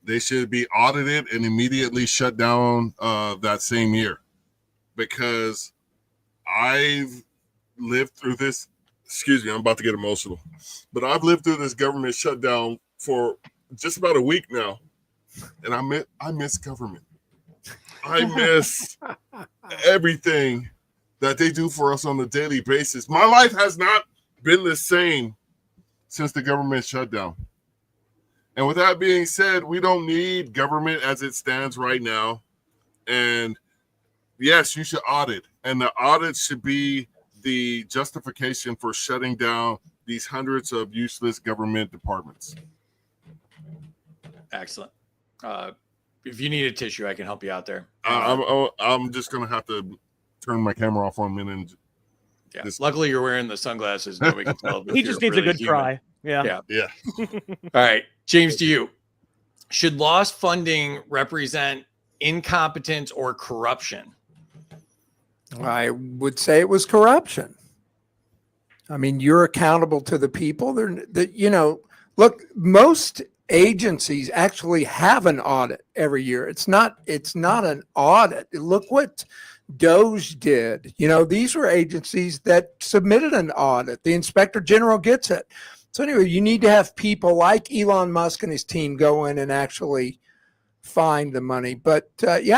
They should be audited and immediately shut down that same year, because I've lived through this. Excuse me, I'm about to get emotional, but I've lived through this government shutdown for just about a week now, and I miss government. I miss everything that they do for us on a daily basis. My life has not been the same since the government shutdown. And with that being said, we don't need government as it stands right now. And yes, you should audit. And the audit should be the justification for shutting down these hundreds of useless government departments. Excellent. If you need a tissue, I can help you out there. I'm just gonna have to turn my camera off for a minute. And yeah. Luckily, you're wearing the sunglasses. Nobody can tell. He just needs really a good cry. Yeah. All right, James, to you. Should lost funding represent incompetence or corruption? I would say it was corruption. I mean, you're accountable to the people. Look, most agencies actually have an audit every year. It's not an audit. Look what DOJ did. These were agencies that submitted an audit. The inspector general gets it. So anyway, you need to have people like Elon Musk and his team go in and actually find the money. But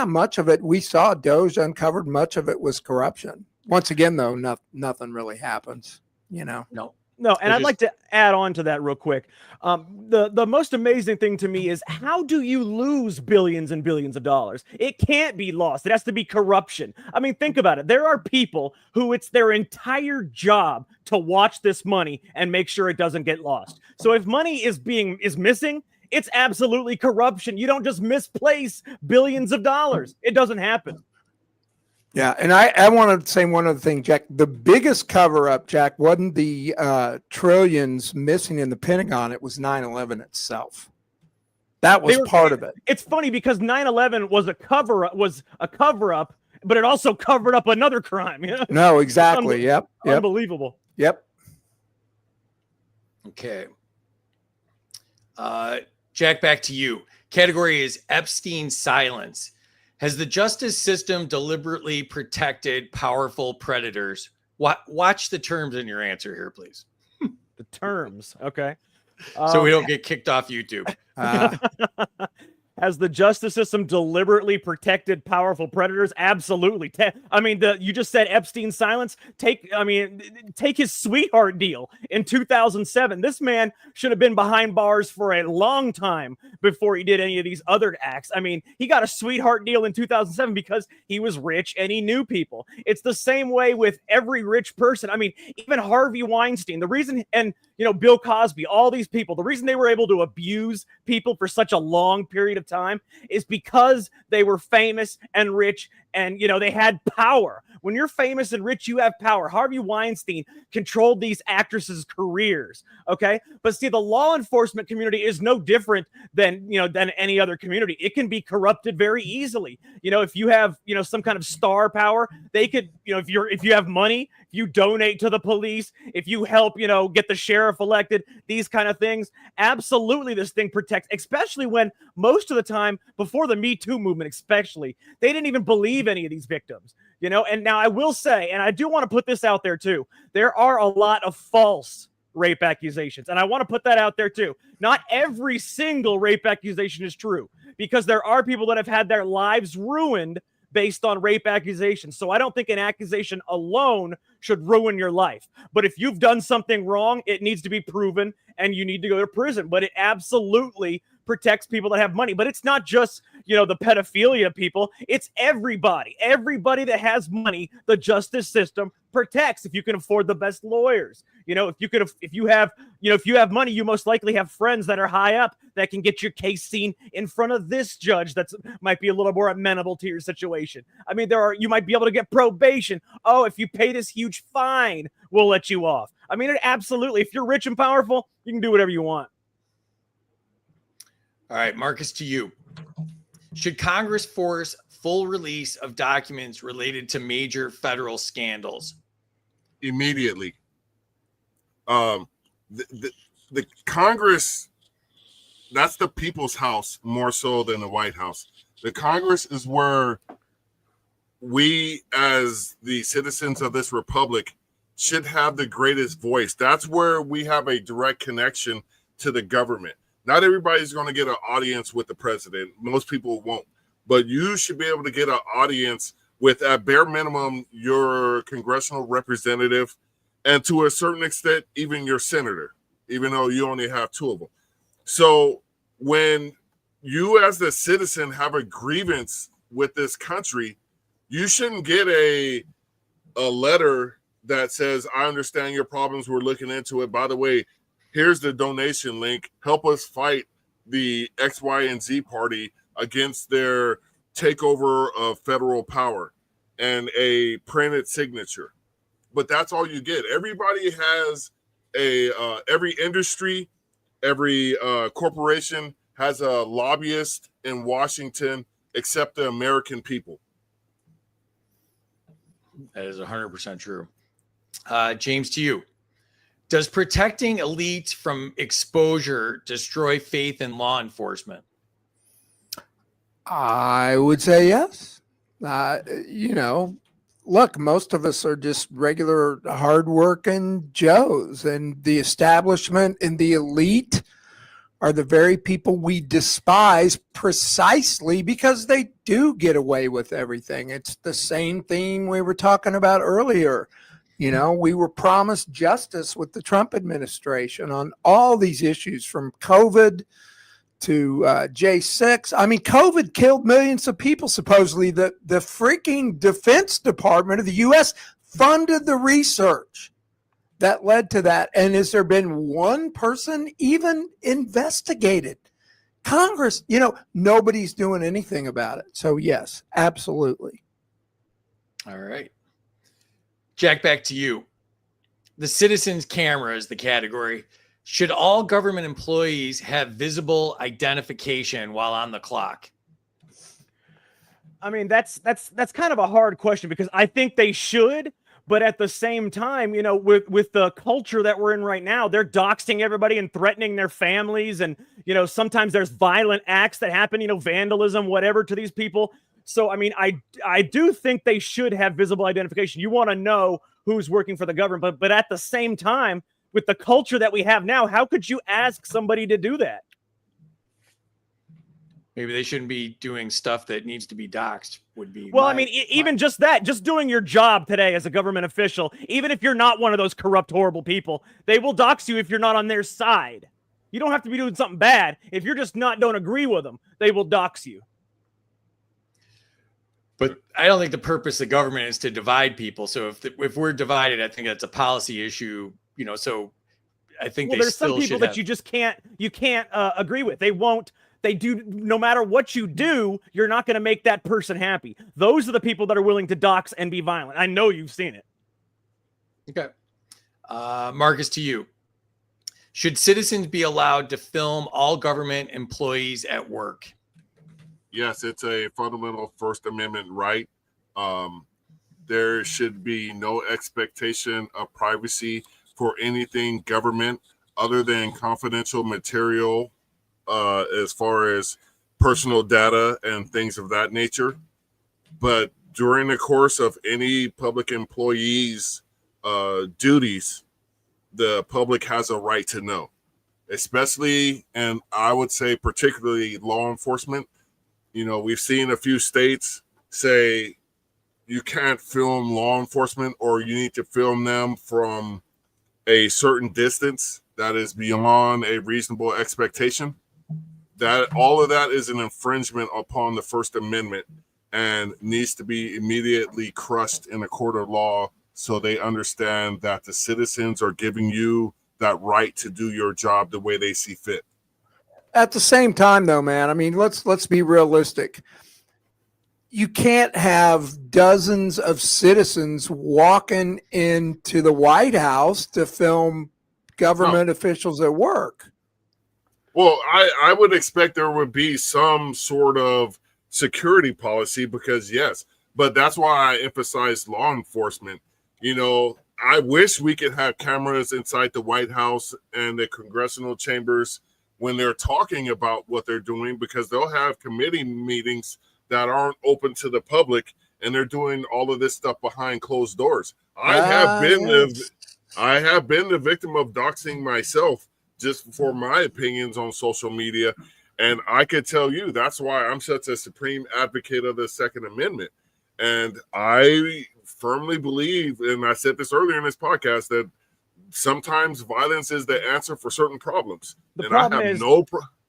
much of it, we saw DOJ uncovered, much of it was corruption. Once again, though, nothing really happens, No, and I'd like to add on to that real quick. The most amazing thing to me is, how do you lose billions and billions of dollars? It can't be lost. It has to be corruption. I mean, think about it. There are people who it's their entire job to watch this money and make sure it doesn't get lost. So if money is missing, it's absolutely corruption. You don't just misplace billions of dollars. It doesn't happen. Yeah, and I want to say one other thing, Jack. The biggest cover up, Jack, wasn't the trillions missing in the Pentagon. It was 9/11 itself. That was part of it. It's funny because 9/11 was a cover up, but it also covered up another crime. You know? No, exactly. Yep. Unbelievable. Yep. Okay. Jack, back to you. Category is Epstein silence. Has the justice system deliberately protected powerful predators? Watch the terms in your answer here, please. The terms. Okay. So we don't get kicked off YouTube. Has the justice system deliberately protected powerful predators? Absolutely. I mean, you just said Epstein silence. Take his sweetheart deal in 2007. This man should have been behind bars for a long time before he did any of these other acts. I mean, he got a sweetheart deal in 2007 because he was rich and he knew people. It's the same way with every rich person. I mean, even Harvey Weinstein, the reason, and Bill Cosby, all these people, the reason they were able to abuse people for such a long period of time is because they were famous and rich and they had power. When you're famous and rich, you have power. Harvey Weinstein controlled these actresses' careers. Okay. But see, the law enforcement community is no different than any other community. It can be corrupted very easily. If you have, some kind of star power, they could, if you have money, if you donate to the police, if you help, get the sheriff elected, these kind of things, absolutely this thing protects, especially when most of the time before the Me Too movement, especially, they didn't even believe any of these victims. And now I will say, and I do want to put this out there too, there are a lot of false rape accusations. And I want to put that out there too. Not every single rape accusation is true, because there are people that have had their lives ruined based on rape accusations. So I don't think an accusation alone should ruin your life. But if you've done something wrong, it needs to be proven and you need to go to prison. But it absolutely protects people that have money. But it's not just, the pedophilia people. It's everybody. Everybody that has money, the justice system protects. If you can afford the best lawyers, if you have money, you most likely have friends that are high up that can get your case seen in front of this judge that's might be a little more amenable to your situation. I mean, you might be able to get probation. Oh, if you pay this huge fine, we'll let you off. I mean, absolutely. If you're rich and powerful, you can do whatever you want. All right, Marcus, to you. Should Congress force full release of documents related to major federal scandals? Immediately. The Congress, that's the people's house more so than the White House. The Congress is where we, as the citizens of this republic, should have the greatest voice. That's where we have a direct connection to the government. Not everybody's going to get an audience with the president. Most people won't. But you should be able to get an audience with, at bare minimum, your congressional representative, and to a certain extent, even your senator, even though you only have two of them. So when you as the citizen have a grievance with this country, you shouldn't get a letter that says, I understand your problems, we're looking into it. By the way, here's the donation link. Help us fight the X, Y, and Z party against their takeover of federal power, and a printed signature. But that's all you get. Everybody has every industry, every corporation has a lobbyist in Washington, except the American people. That is 100% true. James, to you. Does protecting elites from exposure destroy faith in law enforcement? I would say yes. Look, most of us are just regular hardworking Joes, and the establishment and the elite are the very people we despise precisely because they do get away with everything. It's the same theme we were talking about earlier. We were promised justice with the Trump administration on all these issues, from COVID to J6. I mean, COVID killed millions of people, supposedly. The freaking Defense Department of the U.S. funded the research that led to that. And has there been one person even investigated? Congress, nobody's doing anything about it. So, yes, absolutely. All right. Jack, back to you. The citizens camera is the category. Should all government employees have visible identification while on the clock? I mean, that's kind of a hard question because I think they should, but at the same time, you know, with the culture that we're in right now, they're doxing everybody and threatening their families, and you know, sometimes there's violent acts that happen, you know, vandalism, whatever, to these people. So, I mean, I do think they should have visible identification. You want to know who's working for the government, but at the same time, with the culture that we have now, how could you ask somebody to do that? Maybe they shouldn't be doing stuff that needs to be doxed would be. Well, I mean, even just that, just doing your job today as a government official, even if you're not one of those corrupt, horrible people, they will dox you if you're not on their side. You don't have to be doing something bad. If you're just don't agree with them, they will dox you. But I don't think the purpose of government is to divide people. So if we're divided, I think that's a policy issue, you know, so I think there's some people that you just can't agree with. They do, no matter what you do, you're not going to make that person happy. Those are the people that are willing to dox and be violent. I know you've seen it. Okay. Marcus, to you. Should citizens be allowed to film all government employees at work? Yes, it's a fundamental First Amendment right. There should be no expectation of privacy for anything government other than confidential material, as far as personal data and things of that nature. But during the course of any public employee's duties, the public has a right to know, especially, and I would say particularly, law enforcement. You know, we've seen a few states say you can't film law enforcement, or you need to film them from a certain distance that is beyond a reasonable expectation. That all of that is an infringement upon the First Amendment and needs to be immediately crushed in a court of law, so they understand that the citizens are giving you that right to do your job the way they see fit. At the same time, though, man, I mean, let's be realistic. You can't have dozens of citizens walking into the White House to film government officials at work. Well, I would expect there would be some sort of security policy, because yes, but that's why I emphasize law enforcement. You know, I wish we could have cameras inside the White House and the congressional chambers when they're talking about what they're doing, because they'll have committee meetings that aren't open to the public, and they're doing all of this stuff behind closed doors. I have been the victim of doxing myself, just for my opinions on social media. And I could tell you that's why I'm such a supreme advocate of the Second Amendment. And I firmly believe, and I said this earlier in this podcast, that sometimes violence is the answer for certain problems. The and problem I have is no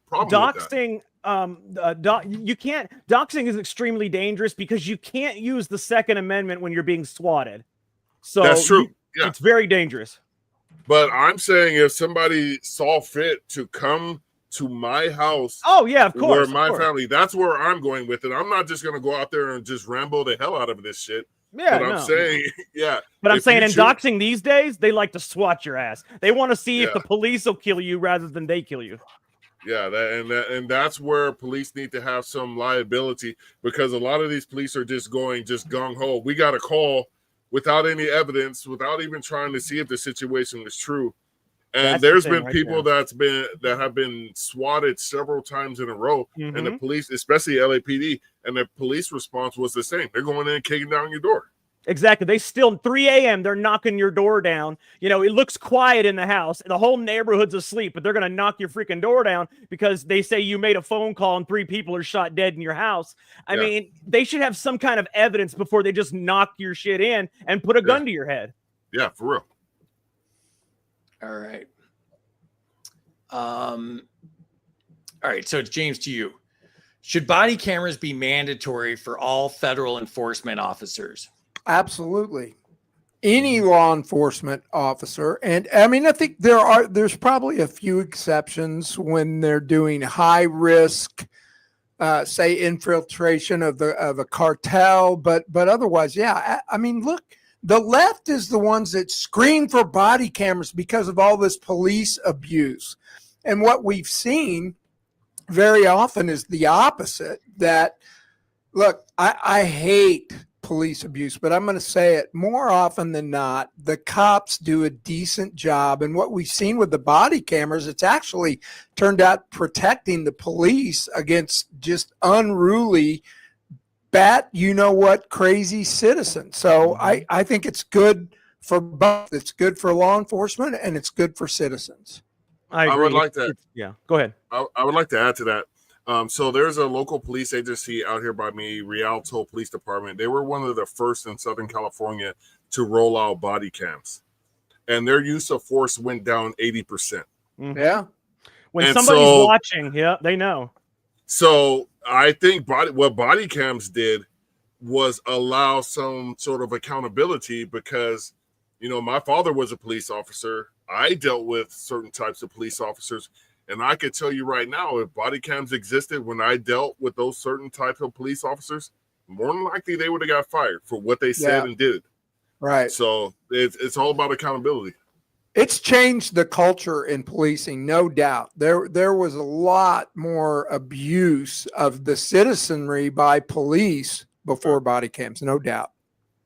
problem doxing. with that. You can't. Doxing is extremely dangerous because you can't use the Second Amendment when you're being swatted. So That's true. Yeah. It's very dangerous. But I'm saying if somebody saw fit to come to my house, oh yeah, of course, where my family, that's where I'm going with it. I'm not just going to go out there and just ramble the hell out of this shit. Yeah, but I'm saying, yeah. But I'm saying in doxing these days, they like to swat your ass. They want to see if the police will kill you rather than they kill you. Yeah, and that's where police need to have some liability, because a lot of these police are just gung ho. We got a call without any evidence, without even trying to see if the situation was true. And there's been people that have been swatted several times in a row, and the police, especially LAPD, and the police response was the same. They're going in and kicking down your door. Exactly. They still 3 a.m. They're knocking your door down. You know, it looks quiet in the house. The whole neighborhood's asleep, but they're going to knock your freaking door down because they say you made a phone call and 3 people are shot dead in your house. I mean, they should have some kind of evidence before they just knock your shit in and put a gun to your head. Yeah, for real. All right. All right. So it's James, to you. Should body cameras be mandatory for all federal enforcement officers? Absolutely. Any law enforcement officer. And I mean, I think there's probably a few exceptions when they're doing high risk say infiltration of a cartel, but otherwise, yeah. I mean, look, the left is the ones that scream for body cameras because of all this police abuse. And what we've seen very often is the opposite. That, look, I hate police abuse, but I'm going to say it more often than not, the cops do a decent job. And what we've seen with the body cameras, it's actually turned out protecting the police against just unruly, crazy citizens. So I think it's good for both. It's good for law enforcement and it's good for citizens. I agree. I would like to. Yeah, go ahead. I would like to add to that. So there's a local police agency out here by me, Rialto Police Department. They were one of the first in Southern California to roll out body cams, and their use of force went down 80%. Yeah. When And somebody's so- watching, yeah, they know. So I think what body cams did was allow some sort of accountability because, my father was a police officer. I dealt with certain types of police officers. And I could tell you right now, if body cams existed when I dealt with those certain types of police officers, more than likely they would have got fired for what they said and did. Right. So it's all about accountability. It's changed the culture in policing, no doubt. There was a lot more abuse of the citizenry by police before body cams, no doubt.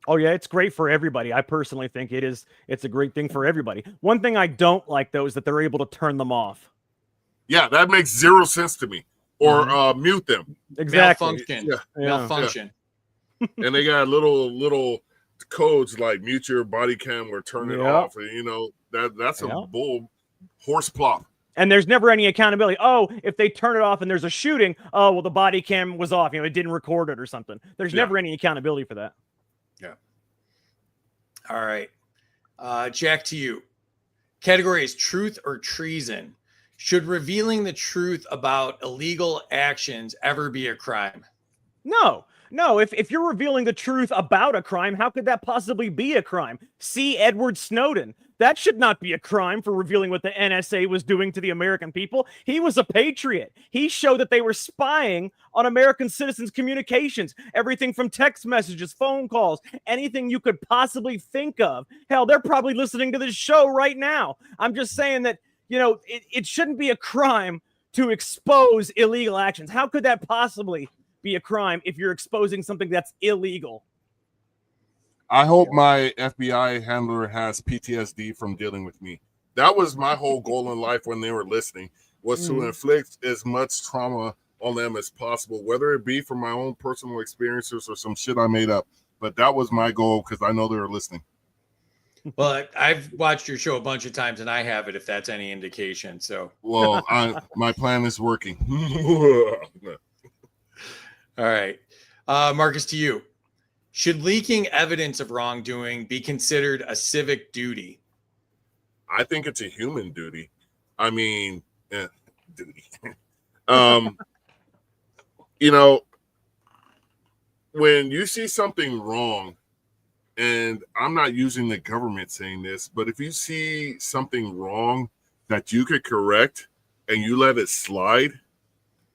Oh yeah, it's great for everybody. I personally think it's a great thing for everybody. One thing I don't like though is that they're able to turn them off. Yeah, that makes zero sense to me. Or mute them. Exactly. Malfunction. Yeah. Malfunction. And they got little codes like mute your body cam or turn it off. And, that's a bull horse plop. And there's never any accountability. Oh, if they turn it off and there's a shooting, oh well, the body cam was off. It didn't record it or something. There's never any accountability for that. Yeah. All right. Jack, to you. Category is truth or treason. Should revealing the truth about illegal actions ever be a crime? No. If you're revealing the truth about a crime, how could that possibly be a crime? See Edward Snowden. That should not be a crime for revealing what the NSA was doing to the American people. He was a patriot. He showed that they were spying on American citizens' communications, everything from text messages, phone calls, anything you could possibly think of. Hell, they're probably listening to this show right now. I'm just saying that, it shouldn't be a crime to expose illegal actions. How could that possibly be a crime if you're exposing something that's illegal? I hope my FBI handler has PTSD from dealing with me. That was my whole goal in life when they were listening, was to inflict as much trauma on them as possible, whether it be from my own personal experiences or some shit I made up. But that was my goal because I know they were listening. Well, I've watched your show a bunch of times, and I have it, if that's any indication. So, well, my plan is working. All right, Marcus, to you. Should leaking evidence of wrongdoing be considered a civic duty? I think it's a human duty. I mean, duty. When you see something wrong, and I'm not using the government saying this, but if you see something wrong that you could correct and you let it slide,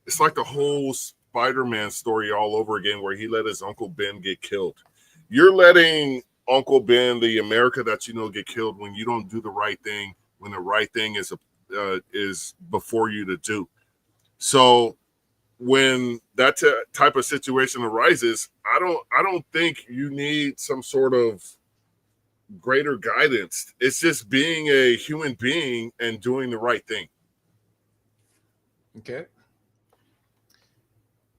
it's like the whole Spider-Man story all over again where he let his Uncle Ben get killed. You're letting Uncle Ben, the America that get killed when you don't do the right thing, when the right thing is before you to do. So when that type of situation arises, I don't think you need some sort of greater guidance. It's just being a human being and doing the right thing. Okay.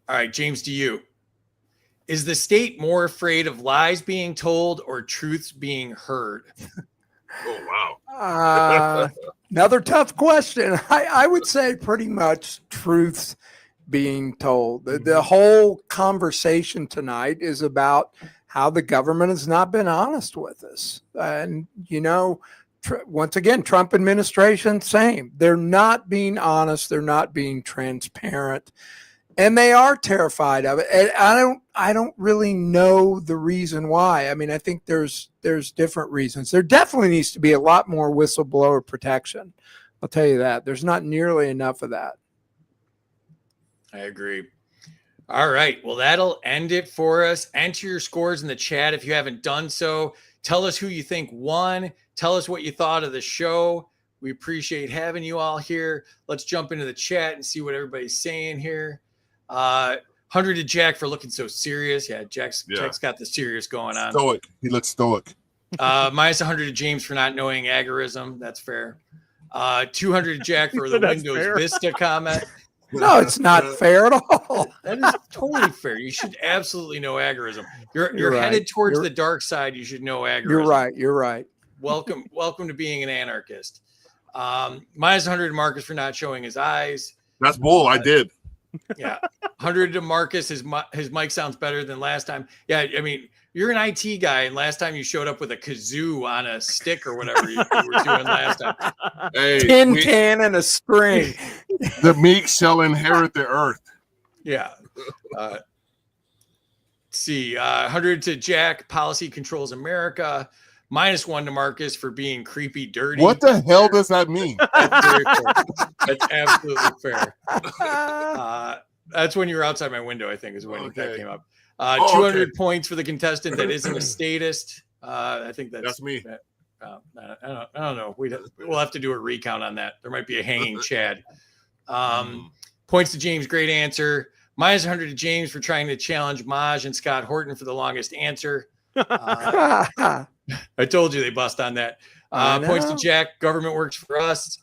All right, James, to you. Is the state more afraid of lies being told or truths being heard? Oh, wow. Another tough question. I would say pretty much truths being told. The whole conversation tonight is about how the government has not been honest with us. And, once again, Trump administration, same. They're not being honest. They're not being transparent. And they are terrified of it. And I don't really know the reason why. I mean, I think there's different reasons. There definitely needs to be a lot more whistleblower protection. I'll tell you that. There's not nearly enough of that. I agree. All right. Well, that'll end it for us. Enter your scores in the chat if you haven't done so. Tell us who you think won. Tell us what you thought of the show. We appreciate having you all here. Let's jump into the chat and see what everybody's saying here. 100 to Jack for looking so serious. Yeah, Jack's got the serious going on. Stoic. He looks stoic. Minus 100 to James for not knowing agorism. That's fair. 200 to Jack for the Windows fair. Vista comment. No, it's not fair at all. That is totally fair. You should absolutely know agorism. You're right. headed towards the dark side. You should know agorism. You're right. You're right. Welcome to being an anarchist. Minus 100 to Marcus for not showing his eyes. That's bull. I did. Yeah. 100 to Marcus. His mic sounds better than last time. Yeah. I mean, you're an IT guy, and last time you showed up with a kazoo on a stick or whatever you were doing last time. Hey, Tin can and a string. The meek shall inherit the earth. Yeah. Let's see. 100 to Jack. Policy controls America. Minus 1 to Marcus for being creepy, dirty. What the hell does that mean? That's very fair. That's absolutely fair. That's when you were outside my window, I think, is when that came up. 200 points for the contestant that isn't a statist. I think that's me. I don't know. We'll have to do a recount on that. There might be a hanging Chad. Points to James, great answer. Minus 100 to James for trying to challenge Maj and Scott Horton for the longest answer. I told you they bust on that. Points to Jack, government works for us.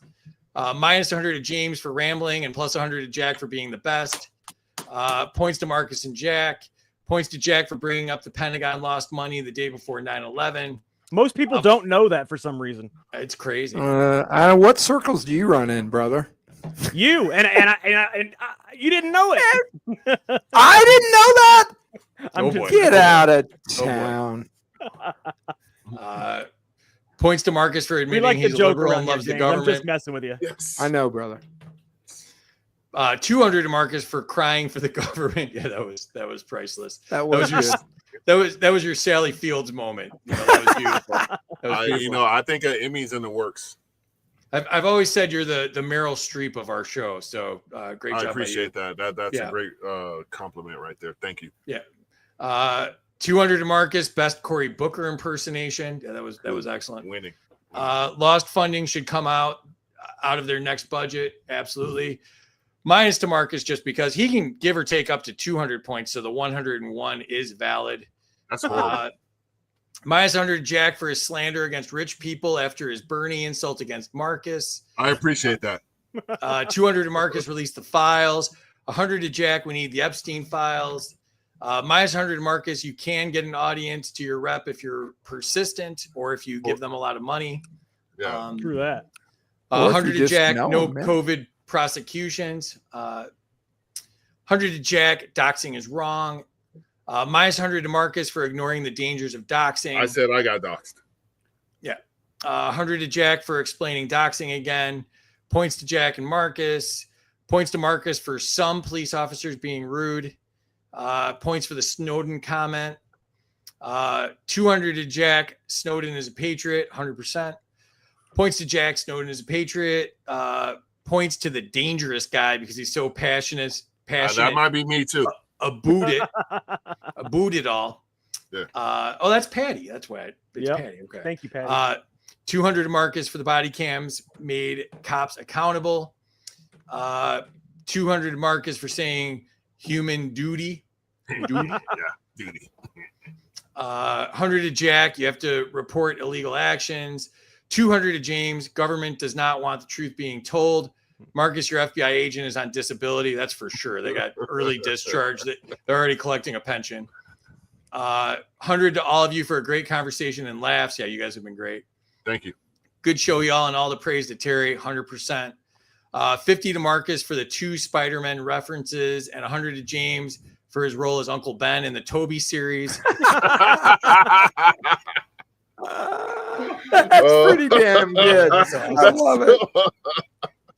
Minus 100 to James for rambling and plus 100 to Jack for being the best. Points to Marcus and Jack. Points to Jack for bringing up the Pentagon lost money the day before 9/11. Most people don't know that for some reason. It's crazy. What circles do you run in, brother? You and you didn't know it. I didn't know that. I'm just Get out of town. Points to Marcus for We admitting like the he's joke liberal around and here, loves the James. I'm government. just messing with you. Yes. I know, brother. 200 to Marcus for crying for the government. Yeah, that was priceless. That was your good. that was your Sally Fields moment. That was beautiful. That was beautiful. I think an Emmy's in the works. I've always said you're the Meryl Streep of our show. So great job. I appreciate that. That's Yeah. a great compliment right there. Thank you. Yeah. 200 to Marcus, best Cory Booker impersonation. Yeah, that was excellent. Winning. Lost funding should come out of their next budget. Absolutely. Minus to Marcus just because he can give or take up to 200 points. So the 101 is valid. That's horrible. Minus 100 Jack for his slander against rich people after his Bernie insult against Marcus. I appreciate that. 200 to Marcus, release the files. 100 to Jack, we need the Epstein files. Minus 100 to Marcus, you can get an audience to your rep if you're persistent or if you give them a lot of money. Yeah. True that. 100 to Jack, know no him, man. COVID prosecutions. 100 to Jack, doxing is wrong. Minus 100 to Marcus for ignoring the dangers of doxing. I said I got doxed. 100 to Jack for explaining doxing again. Points to Jack and Marcus. Points to Marcus for some police officers being rude. Points for the Snowden comment. 200 to Jack. Snowden is a patriot. 100%. Points to Jack. Snowden is a patriot. Points to the dangerous guy because he's so passionate. That might be me too. Aboot it all. Yeah. That's Patty. That's why it's Yep. Patty. Okay. Thank you, Patty. 200 to Marcus for the body cams made cops accountable. 200 to Marcus for saying human duty. Duty. 100 to Jack, you have to report illegal actions. 200 to James, government does not want the truth being told. Marcus, your FBI agent is on disability. That's for sure. They got early discharge. They're already collecting a pension. 100 to all of you for a great conversation and laughs. Yeah, you guys have been great. Thank you. Good show, y'all, and all the praise to Terry, 100%. 50 to Marcus for the 2 Spider-Man references, and 100 to James for his role as Uncle Ben in the Toby series. That's pretty damn good. I love it.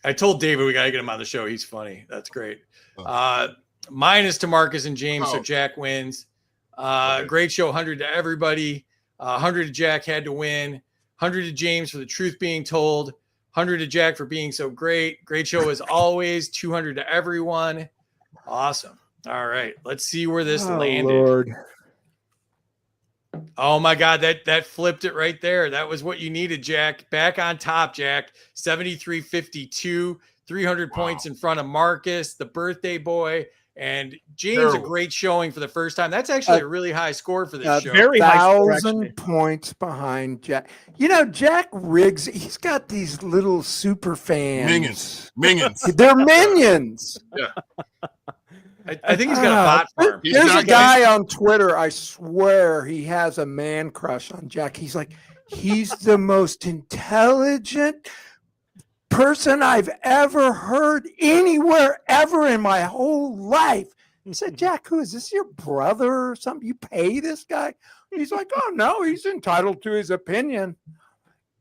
I told David we got to get him on the show. He's funny. That's great. Minus to Marcus and James, so Jack wins. Great show, 100 to everybody. 100 to Jack, had to win. 100 to James for the truth being told. 100 to Jack for being so great. Great show as always. 200 to everyone. Awesome. All right, let's see where this Oh, landed. Lord. Oh my God, that flipped it right there. That was what you needed, Jack. Back on top, Jack. 73-52, 300 points in front of Marcus, the birthday boy, and James. A great showing for the first time. That's actually a really high score for this show. Very high score, actually. 1,000 points behind Jack. You know, Jack Riggs, he's got these little super fans. Minions. They're minions. Yeah. I think he's got a bot farm. There's a guy on Twitter, I swear he has a man crush on Jack. He's like, he's the most intelligent person I've ever heard anywhere ever in my whole life. He said, Jack, who is this, your brother or something? You pay this guy? He's like, oh, no, he's entitled to his opinion.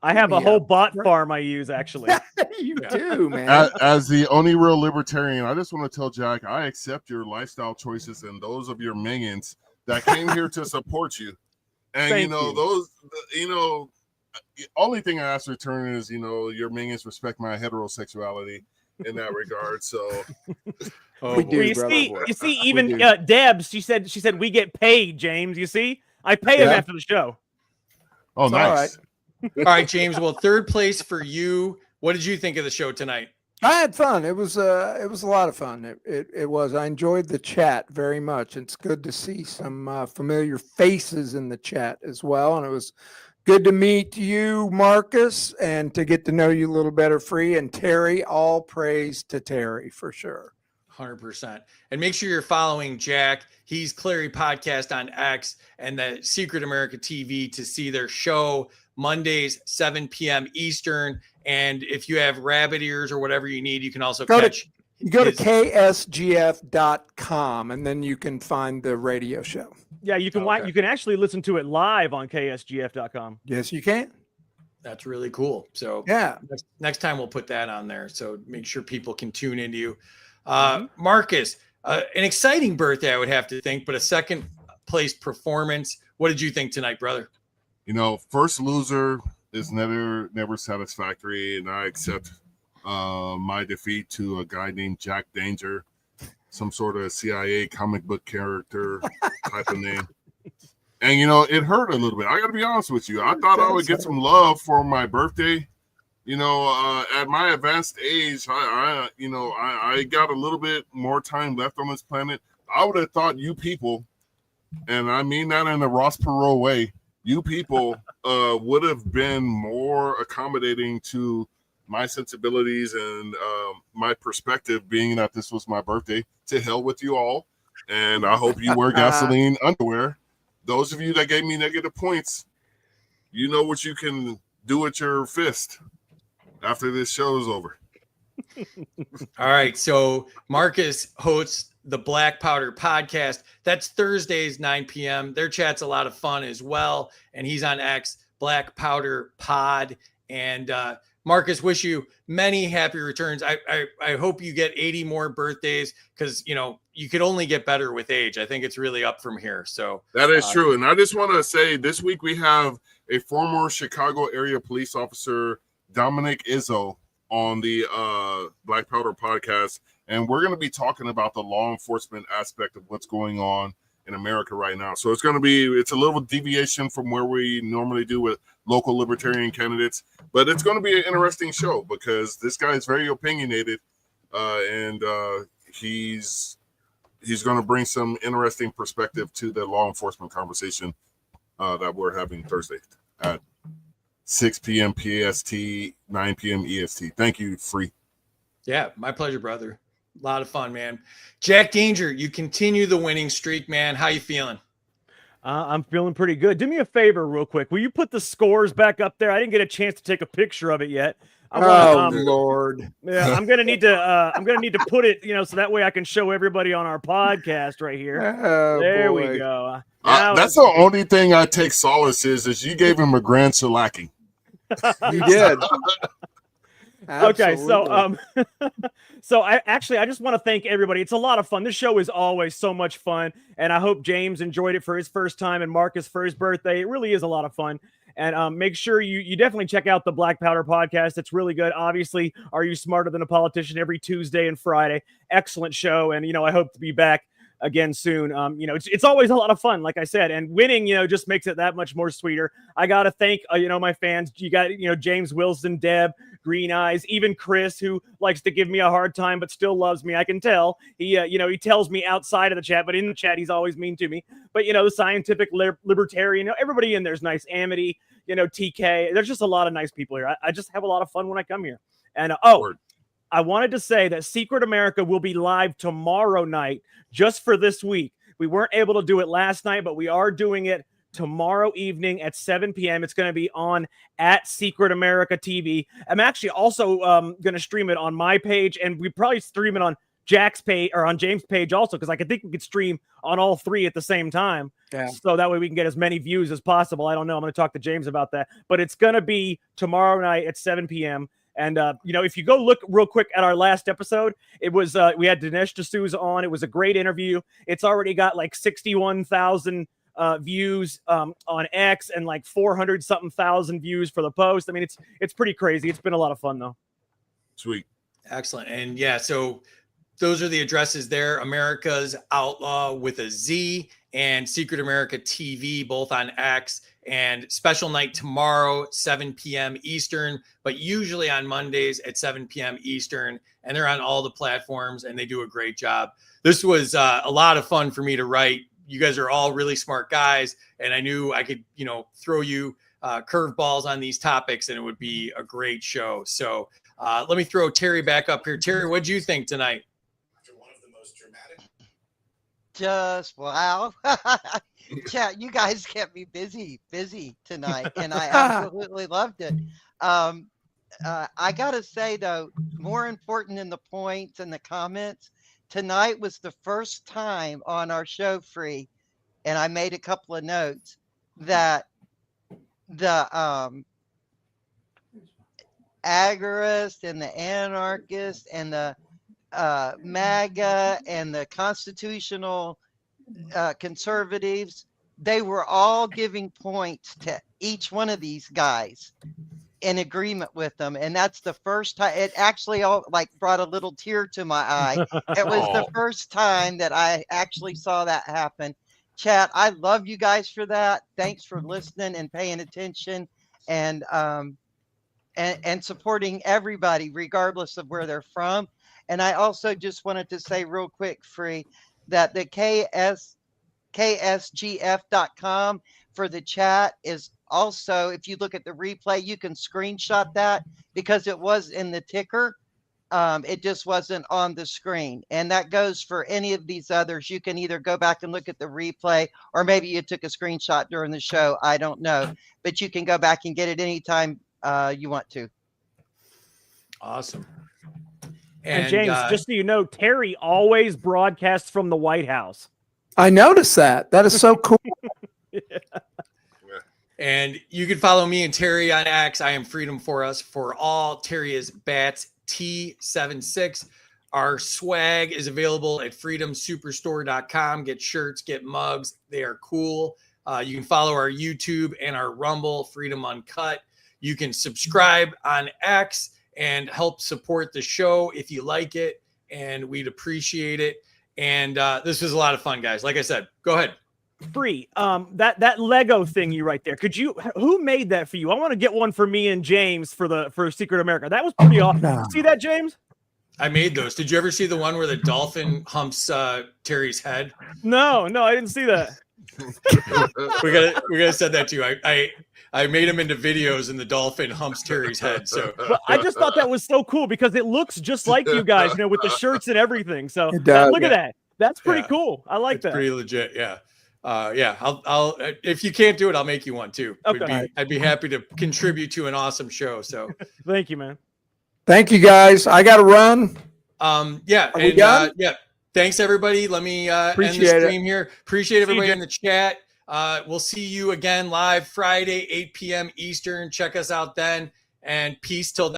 I have a whole bot farm I use, actually. You do, man. As the only real libertarian, I just want to tell Jack, I accept your lifestyle choices and those of your minions that came here to support you. And, Thank you. those, the only thing I ask in return is, your minions respect my heterosexuality in that regard. So, We do, you see, even Debs, she said we get paid, James. You see, I pay him after the show. Oh, It's nice. all right. All right, James. Well, third place for you. What did you think of the show tonight? I had fun. It was a lot of fun. It was. I enjoyed the chat very much. It's good to see some familiar faces in the chat as well. And it was good to meet you, Marcus, and to get to know you a little better, Free, and Terry. All praise to Terry for sure. 100%. And make sure you're following Jack. He's Clary Podcast on X and the Secret America TV to see their show Mondays, 7 p.m. Eastern. And if you have rabbit ears or whatever you need, you can also Go catch. You go to ksgf.com and then you can find the radio show. Yeah, you can you can actually listen to it live on ksgf.com. Yes, you can. That's really cool. So Yeah. next time we'll put that on there. So make sure people can tune into you. Marcus, an exciting birthday, I would have to think, but a second place performance. What did you think tonight, brother? First loser is never satisfactory, and I accept my defeat to a guy named Jack Danger, some sort of CIA comic book character type of name. And it hurt a little bit. I got to be honest with you. I thought I would get some love for my birthday. At my advanced age, I got a little bit more time left on this planet. I would have thought you people, and I mean that in a Ross Perot way, you people would have been more accommodating to my sensibilities and my perspective, being that this was my birthday. To hell with you all. And I hope you wear gasoline underwear. Those of you that gave me negative points, you know what you can do with your fist after this show is over. All right. So Marcus hosts the Black Powder Podcast. That's Thursdays, 9 p.m. Their chat's a lot of fun as well. And he's on X, Black Powder Pod. And Marcus, wish you many happy returns. I hope you get 80 more birthdays because, you could only get better with age. I think it's really up from here. So that is true. And I just want to say this week we have a former Chicago area police officer, Dominic Izzo, on the Black Powder Podcast. And we're going to be talking about the law enforcement aspect of what's going on in America right now. So it's a little deviation from where we normally do with local libertarian candidates, but it's going to be an interesting show because this guy is very opinionated, and he's going to bring some interesting perspective to the law enforcement conversation that we're having Thursday at 6 p.m. PST, 9 p.m. EST. Thank you, Free. Yeah, my pleasure, brother. A lot of fun, man. Jack Danger, you continue the winning streak, man. How you feeling? I'm feeling pretty good. Do me a favor real quick. Will you put the scores back up there? I didn't get a chance to take a picture of it yet. Lord. Yeah, I'm gonna need to put it, so that way I can show everybody on our podcast right here. Oh, there boy. we go. That's the only thing I take solace is you gave him a grand shellacking. You did. Okay, so Absolutely. so I just want to thank everybody. It's a lot of fun. This show is always so much fun, and I hope James enjoyed it for his first time and Marcus for his birthday. It really is a lot of fun. And make sure you definitely check out the Black Powder Podcast. It's really good. Obviously, Are You Smarter Than a Politician every Tuesday and Friday. Excellent show, and I hope to be back again soon. It's always a lot of fun, like I said, and winning, just makes it that much more sweeter. I got to thank, my fans. You got, James Wilson, Deb, Green Eyes, even Chris, who likes to give me a hard time, but still loves me. I can tell. He tells me outside of the chat, but in the chat, he's always mean to me. But, the scientific libertarian, everybody in there's nice. Amity, TK. There's just a lot of nice people here. I just have a lot of fun when I come here. And, I wanted to say that Secret America will be live tomorrow night just for this week. We weren't able to do it last night, but we are doing it tomorrow evening at 7 p.m. It's going to be on at Secret America TV. I'm actually also going to stream it on my page, and we probably stream it on Jack's page or on James' page also, because I think we could stream on all three at the same time. Yeah. So that way we can get as many views as possible. I don't know. I'm going to talk to James about that. But it's going to be tomorrow night at 7 p.m. And, if you go look real quick at our last episode, it was we had Dinesh D'Souza on. It was a great interview. It's already got like 61,000 views on X and like 400 something thousand views for the post. I mean, it's pretty crazy. It's been a lot of fun, though. Sweet. Excellent. And yeah, so those are the addresses there. America's Outlaw with a Z and Secret America TV, both on X. And special night tomorrow, 7 p.m. Eastern, but usually on Mondays at 7 p.m. Eastern. And they're on all the platforms, and they do a great job. This was a lot of fun for me to write. You guys are all really smart guys, and I knew I could, throw you curveballs on these topics, and it would be a great show. So let me throw Terry back up here. Terry, what'd you think tonight? Just wow. Chat, you guys kept me busy tonight, and I absolutely loved it. I gotta say though, more important than the points and the comments, tonight was the first time on our show, Free, and I made a couple of notes that the agorist and the anarchist and the MAGA and the constitutional conservatives, they were all giving points to each one of these guys in agreement with them. And that's the first time it actually all like brought a little tear to my eye. It was the first time that I actually saw that happen. Chat, I love you guys for that. Thanks for listening and paying attention and supporting everybody regardless of where they're from. And I also just wanted to say real quick, Free, that the ksgf.com for the chat is also, if you look at the replay, you can screenshot that because it was in the ticker. It just wasn't on the screen. And that goes for any of these others. You can either go back and look at the replay, or maybe you took a screenshot during the show. I don't know. But you can go back and get it anytime you want to. Awesome. And James, just so you know, Terry always broadcasts from the White House. I noticed that. That is so cool. Yeah. And you can follow me and Terry on X. I am Freedom for Us for All. Terry is Bats T76. Our swag is available at freedomsuperstore.com. Get shirts, get mugs. They are cool. You can follow our YouTube and our Rumble, Freedom Uncut. You can subscribe on X and help support the show if you like it, and we'd appreciate it. And this was a lot of fun, guys. Like I said, go ahead. Free. That Lego thing you right there. Who made that for you? I want to get one for me and James for Secret America. That was pretty awesome. See that, James? I made those. Did you ever see the one where the dolphin humps Terry's head? No, I didn't see that. we gotta send that to you. I made them into videos, and the dolphin humps Terry's head. So well, I just thought that was so cool because it looks just like you guys, with the shirts and everything. So look at that. That's pretty cool. I like that. Pretty legit. Yeah. I'll if you can't do it, I'll make you one too. Okay. I'd be happy to contribute to an awesome show. So thank you, man. Thank you, guys. I got to run. Thanks everybody. Let me end the stream here. Appreciate everybody in the chat. We'll see you again live Friday, 8 p.m. Eastern. Check us out then, and peace till then.